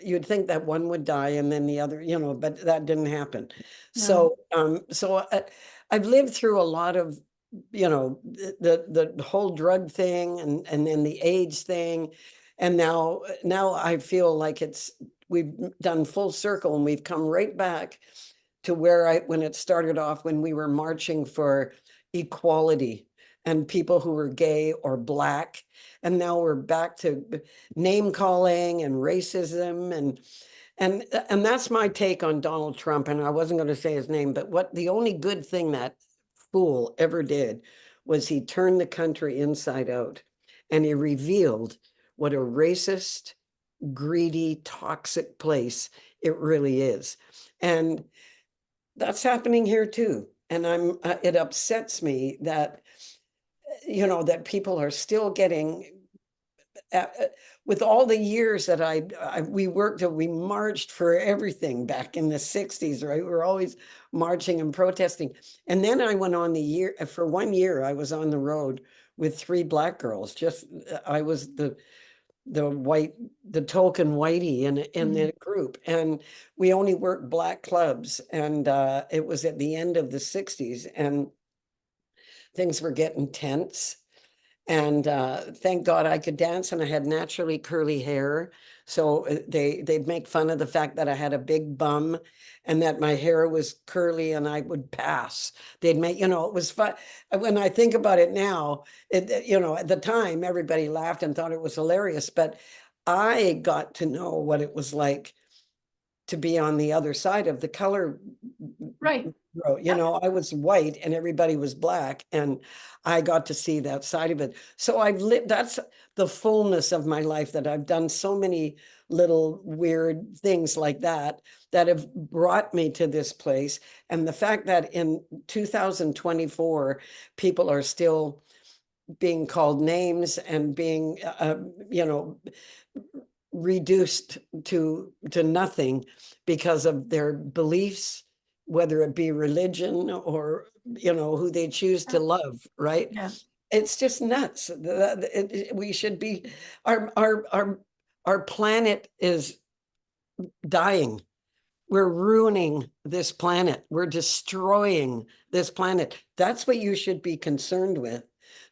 you'd think that one would die and then the other, but that didn't happen. No. So I've lived through a lot of, the whole drug thing, and then the AIDS thing. And now I feel like we've done full circle, and we've come right back to when it started off, when we were marching for equality and people who were gay or black. And now we're back to name calling and racism, and that's my take on Donald Trump. And I wasn't going to say his name, but the only good thing that fool ever did was he turned the country inside out, and he revealed what a racist, greedy, toxic place it really is. And that's happening here too. And it upsets me that, you know, that people are still getting, with all the years that we marched for everything back in the 60s, right? We were always marching and protesting. And then I went on for 1 year, I was on the road with 3 Black girls. I was the token whitey in the group, and we only worked Black clubs, and it was at the end of the 60s, and things were getting tense. And thank God I could dance, and I had naturally curly hair. So they'd make fun of the fact that I had a big bum and that my hair was curly and I would pass. They'd make, you know, it was fun. When I think about it now, you know, at the time, everybody laughed and thought it was hilarious. But I got to know what it was like to be on the other side of the color. Right. You know, I was white and everybody was Black, and I got to see that side of it. So I've lived, that's the fullness of my life, that I've done so many little weird things like that have brought me to this place. And the fact that in 2024, people are still being called names and being, you know, reduced to nothing because of their beliefs, whether it be religion or, you know, who they choose to love, right? Yeah. It's just nuts. We should be, our planet is dying. We're ruining this planet. We're destroying this planet. That's what you should be concerned with.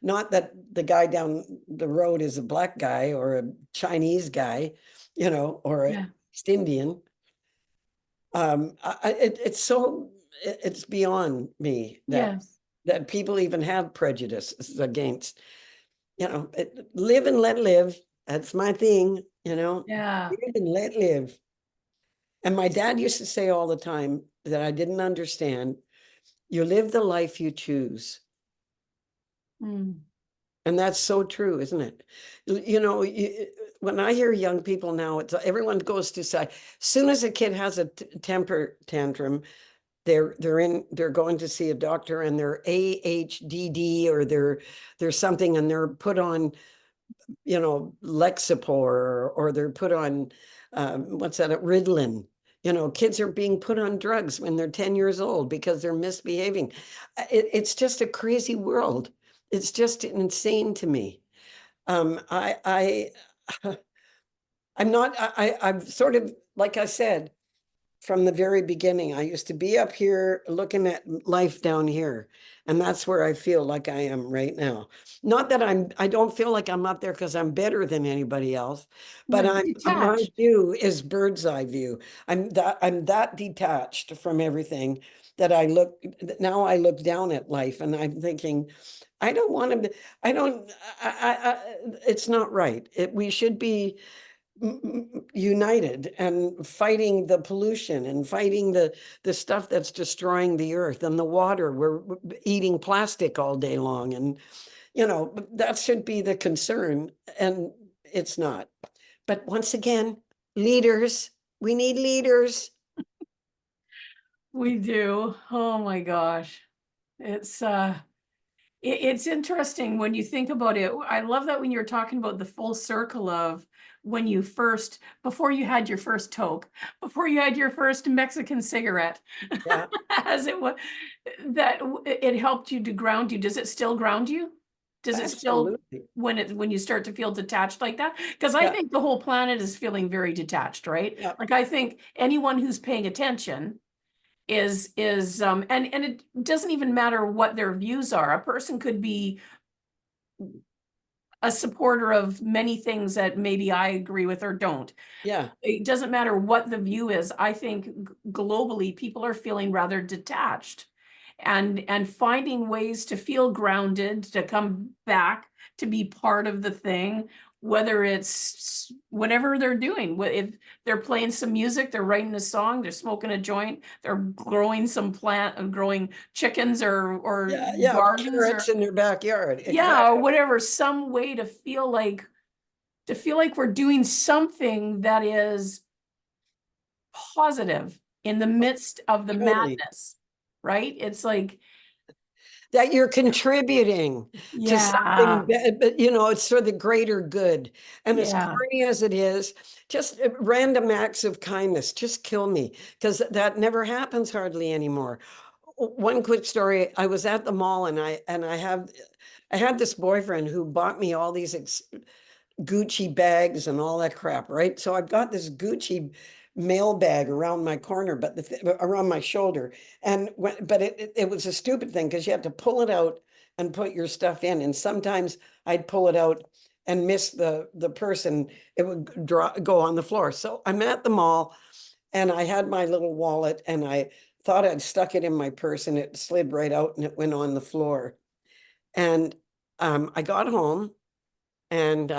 Not that the guy down the road is a Black guy or a Chinese guy, you know, or a East Indian. It's beyond me that people even have prejudices against, you know, live and let live. That's my thing, you know. Yeah. Live and let live. And my dad used to say all the time that I didn't understand: you live the life you choose. Mm. And that's so true, isn't it? You know, when I hear young people now, everyone goes to say, as soon as a kid has a temper tantrum, they're going to see a doctor, and they're AHDD or they're something, and they're put on, you know, Lexapro, or they're put on what's that, Ritalin. You know, kids are being put on drugs when they're 10 years old because they're misbehaving. It's just a crazy world. It's just insane to me. I'm sort of, like I said, from the very beginning, I used to be up here looking at life down here. And that's where I feel like I am right now. Not that I don't feel like I'm up there because I'm better than anybody else, but my view is bird's eye view. I'm that detached from everything that I look down at life, and I'm thinking, I don't want to, it's not right. We should be united and fighting the pollution and fighting the stuff that's destroying the earth and the water. We're eating plastic all day long, and you know, that should be the concern, and it's not. But once again, leaders, we need leaders. We do. Oh my gosh. It's interesting when you think about it. I love that when you're talking about the full circle of when you first, before you had your first toke, before you had your first Mexican cigarette, as it was, that it helped you to ground you. Does it still ground you? Does it still, when you start to feel detached like that? Because I think the whole planet is feeling very detached, right? Like, I think anyone who's paying attention and it doesn't even matter what their views are. A person could be a supporter of many things that maybe I agree with or don't. Yeah. It doesn't matter what the view is. I think globally people are feeling rather detached and finding ways to feel grounded, to come back, to be part of the thing, whether it's whatever they're doing. If they're playing some music, they're writing a song, they're smoking a joint, they're growing some plant, growing chickens or gardens, carrots in their backyard. Yeah, or whatever, some way to feel like we're doing something that is positive in the midst of the Totally. madness, right? It's like, That you're contributing to yeah, something, but you know, it's for the greater good. And as yeah. corny as it is, just random acts of kindness just kill me, because that never happens hardly anymore. One quick story: I was at the mall, and I had this boyfriend who bought me all these Gucci bags and all that crap, right? So I've got this Gucci mail bag around my corner, but around my shoulder. And but it was a stupid thing, because you had to pull it out and put your stuff in. And sometimes I'd pull it out and miss the person, it would go on the floor. So I'm at the mall, and I had my little wallet, and I thought I'd stuck it in my purse, and it slid right out and it went on the floor. And I got home, and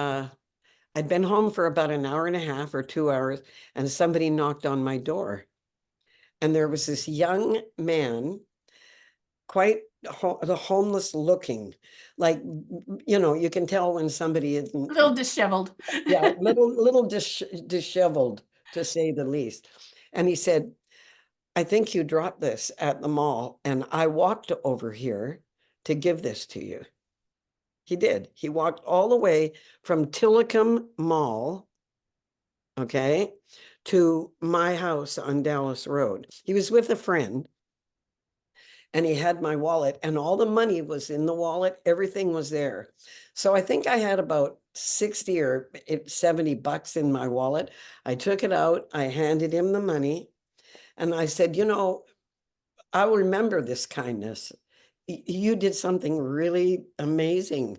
I'd been home for about an hour and a half or 2 hours, and somebody knocked on my door. And there was this young man, quite the homeless looking, like, you know, you can tell when somebody is, A little disheveled. yeah, little disheveled, to say the least. And he said, "I think you dropped this at the mall, and I walked over here to give this to you." He did. He walked all the way from Tillicum Mall, okay, to my house on Dallas Road. He was with a friend, and he had my wallet, and all the money was in the wallet. Everything was there. So I think I had about 60 or 70 bucks in my wallet. I took it out, I handed him the money, and I said, you know, I'll remember this kindness. You did something really amazing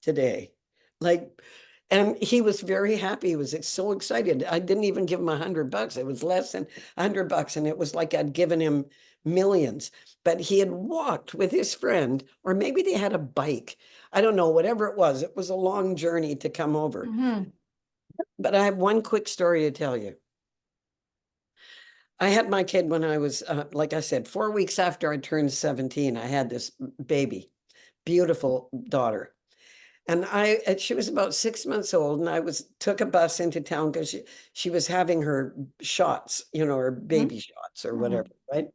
today. Like, and he was very happy. He was so excited. I didn't even give him $100. It was less than $100. And it was like I'd given him millions. But he had walked with his friend, or maybe they had a bike. I don't know, whatever it was. It was a long journey to come over. Mhm. But I have one quick story to tell you. I had my kid when I was, like I said, 4 weeks after I turned 17. I had this baby, beautiful daughter. And she was about 6 months old, and I took a bus into town because she was having her shots, you know, her baby shots or whatever, right?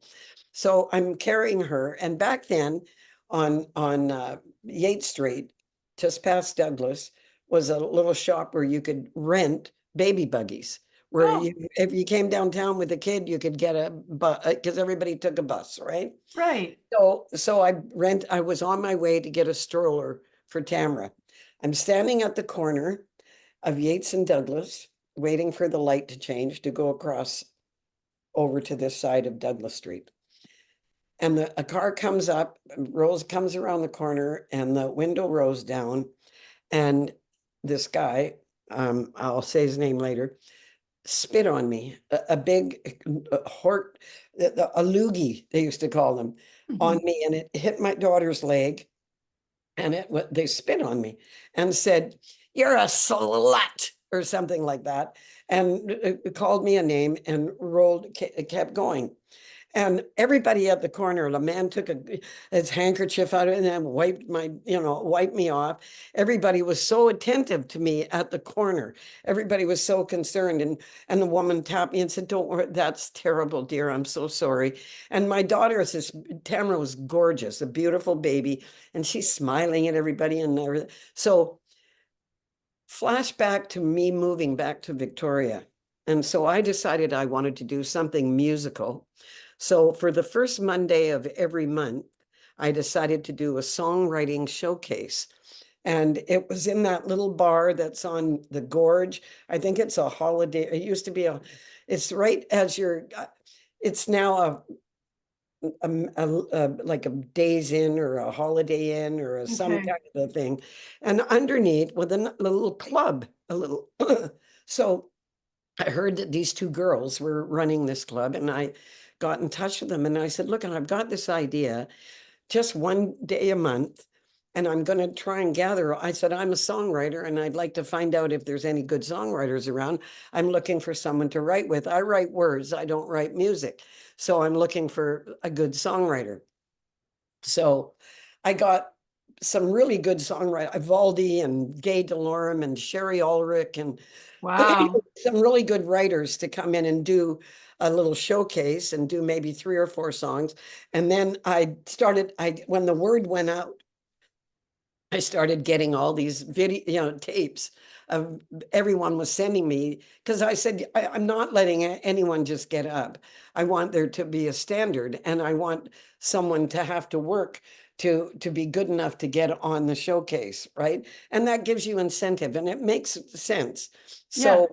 So I'm carrying her, and back then on Yates Street, just past Douglas, was a little shop where you could rent baby buggies. Where Oh, if you came downtown with a kid, you could get a bus, because everybody took a bus, right? right. So I was on my way to get a stroller for Tamara. I'm standing at the corner of Yates and Douglas, waiting for the light to change to go across over to this side of Douglas Street. And a car comes up, Rose comes around the corner, and the window rolls down. And this guy, I'll say his name later, spit on me, a big hort, a loogie, they used to call them, on Mhm. me, and it hit my daughter's leg, and they spit on me and said, "You're a slut," or something like that, and called me a name and kept going. And everybody at the corner, the man took his handkerchief out and then wiped me off. Everybody was so attentive to me at the corner. Everybody was so concerned. And the woman tapped me and said, "Don't worry, that's terrible, dear. I'm so sorry." And my daughter Tamara was gorgeous, a beautiful baby, and she's smiling at everybody and everything. So flashback to me moving back to Victoria. And so I decided I wanted to do something musical. So for the first Monday of every month, I decided to do a songwriting showcase. And it was in that little bar that's on the Gorge. I think it's a Holiday. It used to be it's right as it's now like a Days Inn or a Holiday Inn or some Okay. kind of a thing. And underneath with a little club, so I heard that these two girls were running this club, and I got in touch with them, and I said, "Look, and I've got this idea, just one day a month, and I'm going to try and gather." I said, "I'm a songwriter, and I'd like to find out if there's any good songwriters around. I'm looking for someone to write with. I write words, I don't write music. So I'm looking for a good songwriter." So I got some really good songwriters, Ivaldi and Gay DeLorme and Sherry Ulrich and Wow. some really good writers to come in and do a little showcase and do maybe 3 or 4 songs. And then when the word went out, I started getting all these video, tapes of everyone was sending me, because I said, I'm not letting anyone just get up. I want there to be a standard, and I want someone to have to work to be good enough to get on the showcase, right? And that gives you incentive, and it makes sense. Yeah.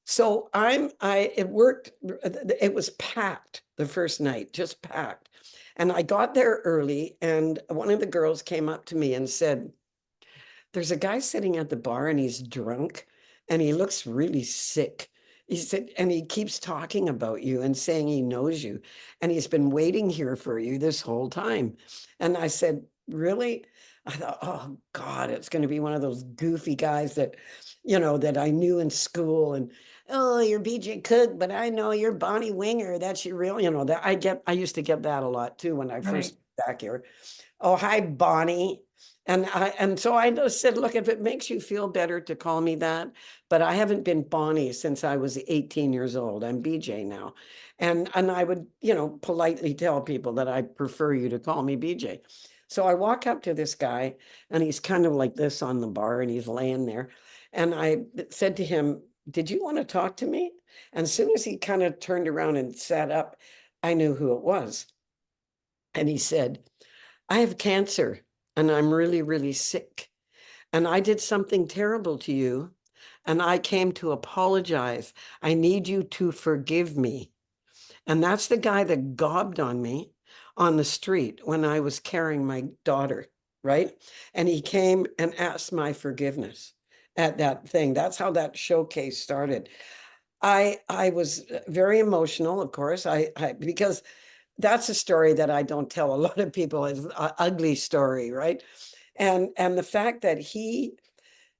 So it worked. It was packed the first night, just packed. And I got there early, and one of the girls came up to me and said, there's a guy sitting at the bar and he's drunk and he looks really sick. He said, and he keeps talking about you and saying he knows you. And he's been waiting here for you this whole time. And I said, really? I thought, oh God, it's going to be one of those goofy guys that, that I knew in school. And, oh, you're BJ Cook, but I know you're Bonnie Winger. That's your real, that I used to get that a lot too when I first got back here. Oh, hi, Bonnie. And so I just said, look, if it makes you feel better to call me that, but I haven't been Bonnie since I was 18 years old. I'm BJ now. And I would, politely tell people that I prefer you to call me BJ. So I walk up to this guy and he's kind of like this on the bar and he's laying there. And I said to him, did you want to talk to me? And as soon as he kind of turned around and sat up, I knew who it was. And he said, I have cancer and I'm really, really sick. And I did something terrible to you. And I came to apologize. I need you to forgive me. And that's the guy that gobbed on me on the street when I was carrying my daughter, right? And he came and asked my forgiveness at that thing. That's how that showcase started. I was very emotional, of course, because that's a story that I don't tell a lot of people, is an ugly story, right? And the fact that he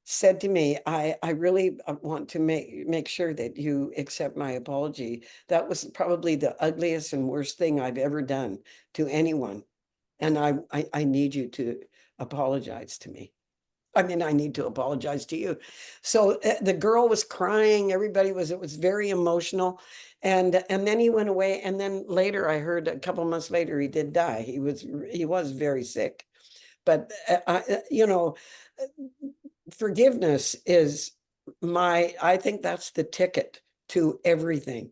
said to me, I really want to make sure that you accept my apology. That was probably the ugliest and worst thing I've ever done to anyone. And I need you to apologize to me. I mean, I need to apologize to you. So the girl was crying. It was very emotional. And then he went away. And then later I heard a couple months later, he did die. He was very sick. But, forgiveness is I think that's the ticket to everything.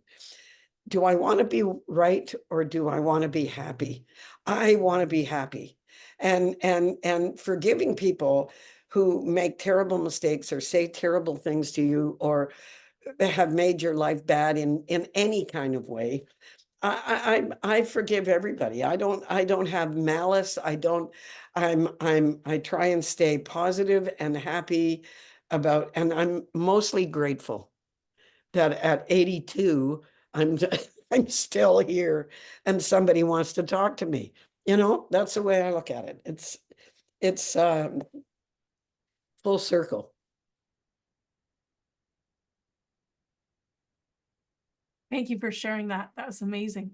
Do I want to be right or do I want to be happy? I want to be happy. And forgiving people who make terrible mistakes or say terrible things to you or have made your life bad in any kind of way. I forgive everybody. I don't have malice. I try and stay positive and happy and I'm mostly grateful that at 82, I'm I'm still here and somebody wants to talk to me. That's the way I look at it. It's full circle. Thank you for sharing that. That was amazing.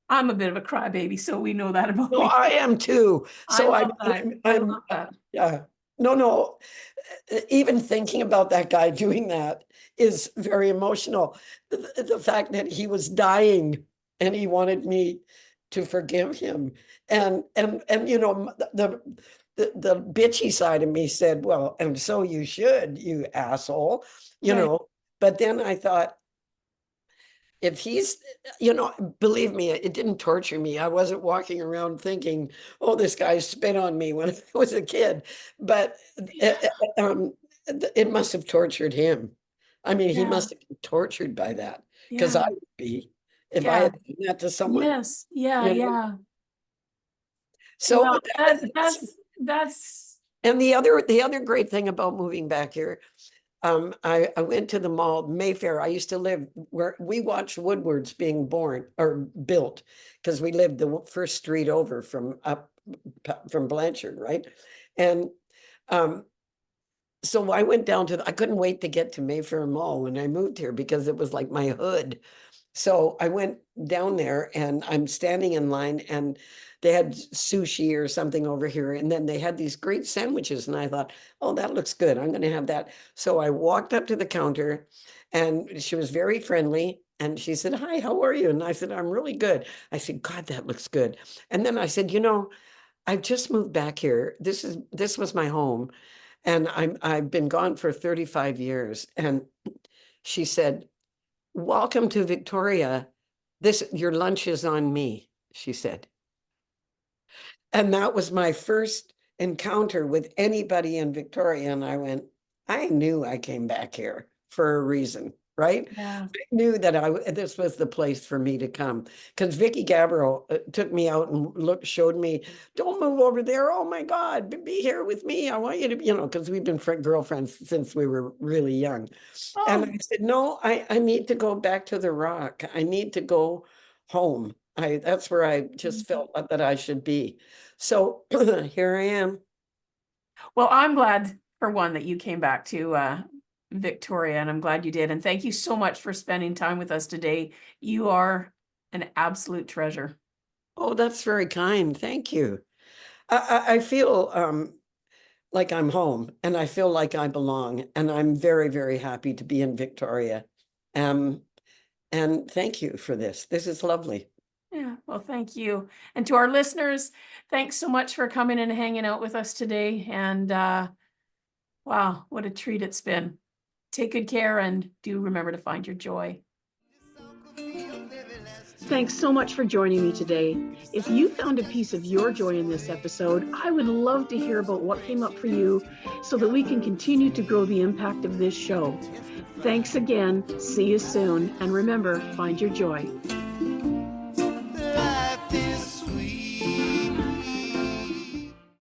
I'm a bit of a crybaby, so we know that about No, me. I am too. So I love that. I love that. Yeah. No. Even thinking about that guy doing that is very emotional. The fact that he was dying and he wanted me to forgive him. And the bitchy side of me said, well, and so you should, you asshole, Right. But then I thought, if he's, believe me, it didn't torture me. I wasn't walking around thinking, oh, this guy spit on me when I was a kid. But it must have tortured him. I mean, he Yeah. must have been tortured by that, because Yeah. I would be if I Yeah. had done that to someone. Yes. Yeah. you know? Yeah. So, Well, that's and the other great thing about moving back here, I went to the mall, Mayfair. I used to live where we watched Woodward's being born or built, because we lived the first street over from Blanchard, right? And so I went down I couldn't wait to get to Mayfair Mall when I moved here, because it was like my hood. So I went down there and I'm standing in line and they had sushi or something over here. And then they had these great sandwiches. And I thought, oh, that looks good. I'm going to have that. So I walked up to the counter and she was very friendly. And she said, hi, how are you? And I said, I'm really good. I said, God, that looks good. And then I said, I've just moved back here. This was my home. And I've been gone for 35 years. And she said, welcome to Victoria. Your lunch is on me, she said. And that was my first encounter with anybody in Victoria. And I went, I knew I came back here for a reason, right? Yeah. I knew that this was the place for me to come, because Vicky Gabbro took me out and showed me, don't move over there. Oh my God, be here with me. I want you to, because we've been girlfriends since we were really young. And I said, no, I need to go back to the Rock. I need to go home. That's where I just felt that I should be. So here I am. Well, I'm glad, for one, that you came back to Victoria, and I'm glad you did. And thank you so much for spending time with us today. You are an absolute treasure. Oh, that's very kind. Thank you. I feel like I'm home, and I feel like I belong, and I'm very, very happy to be in Victoria. And thank you for this. This is lovely. Yeah, well, thank you. And to our listeners, thanks so much for coming and hanging out with us today. And wow, what a treat it's been. Take good care and do remember to find your joy. Thanks so much for joining me today. If you found a piece of your joy in this episode, I would love to hear about what came up for you so that we can continue to grow the impact of this show. Thanks again. See you soon. And remember, find your joy.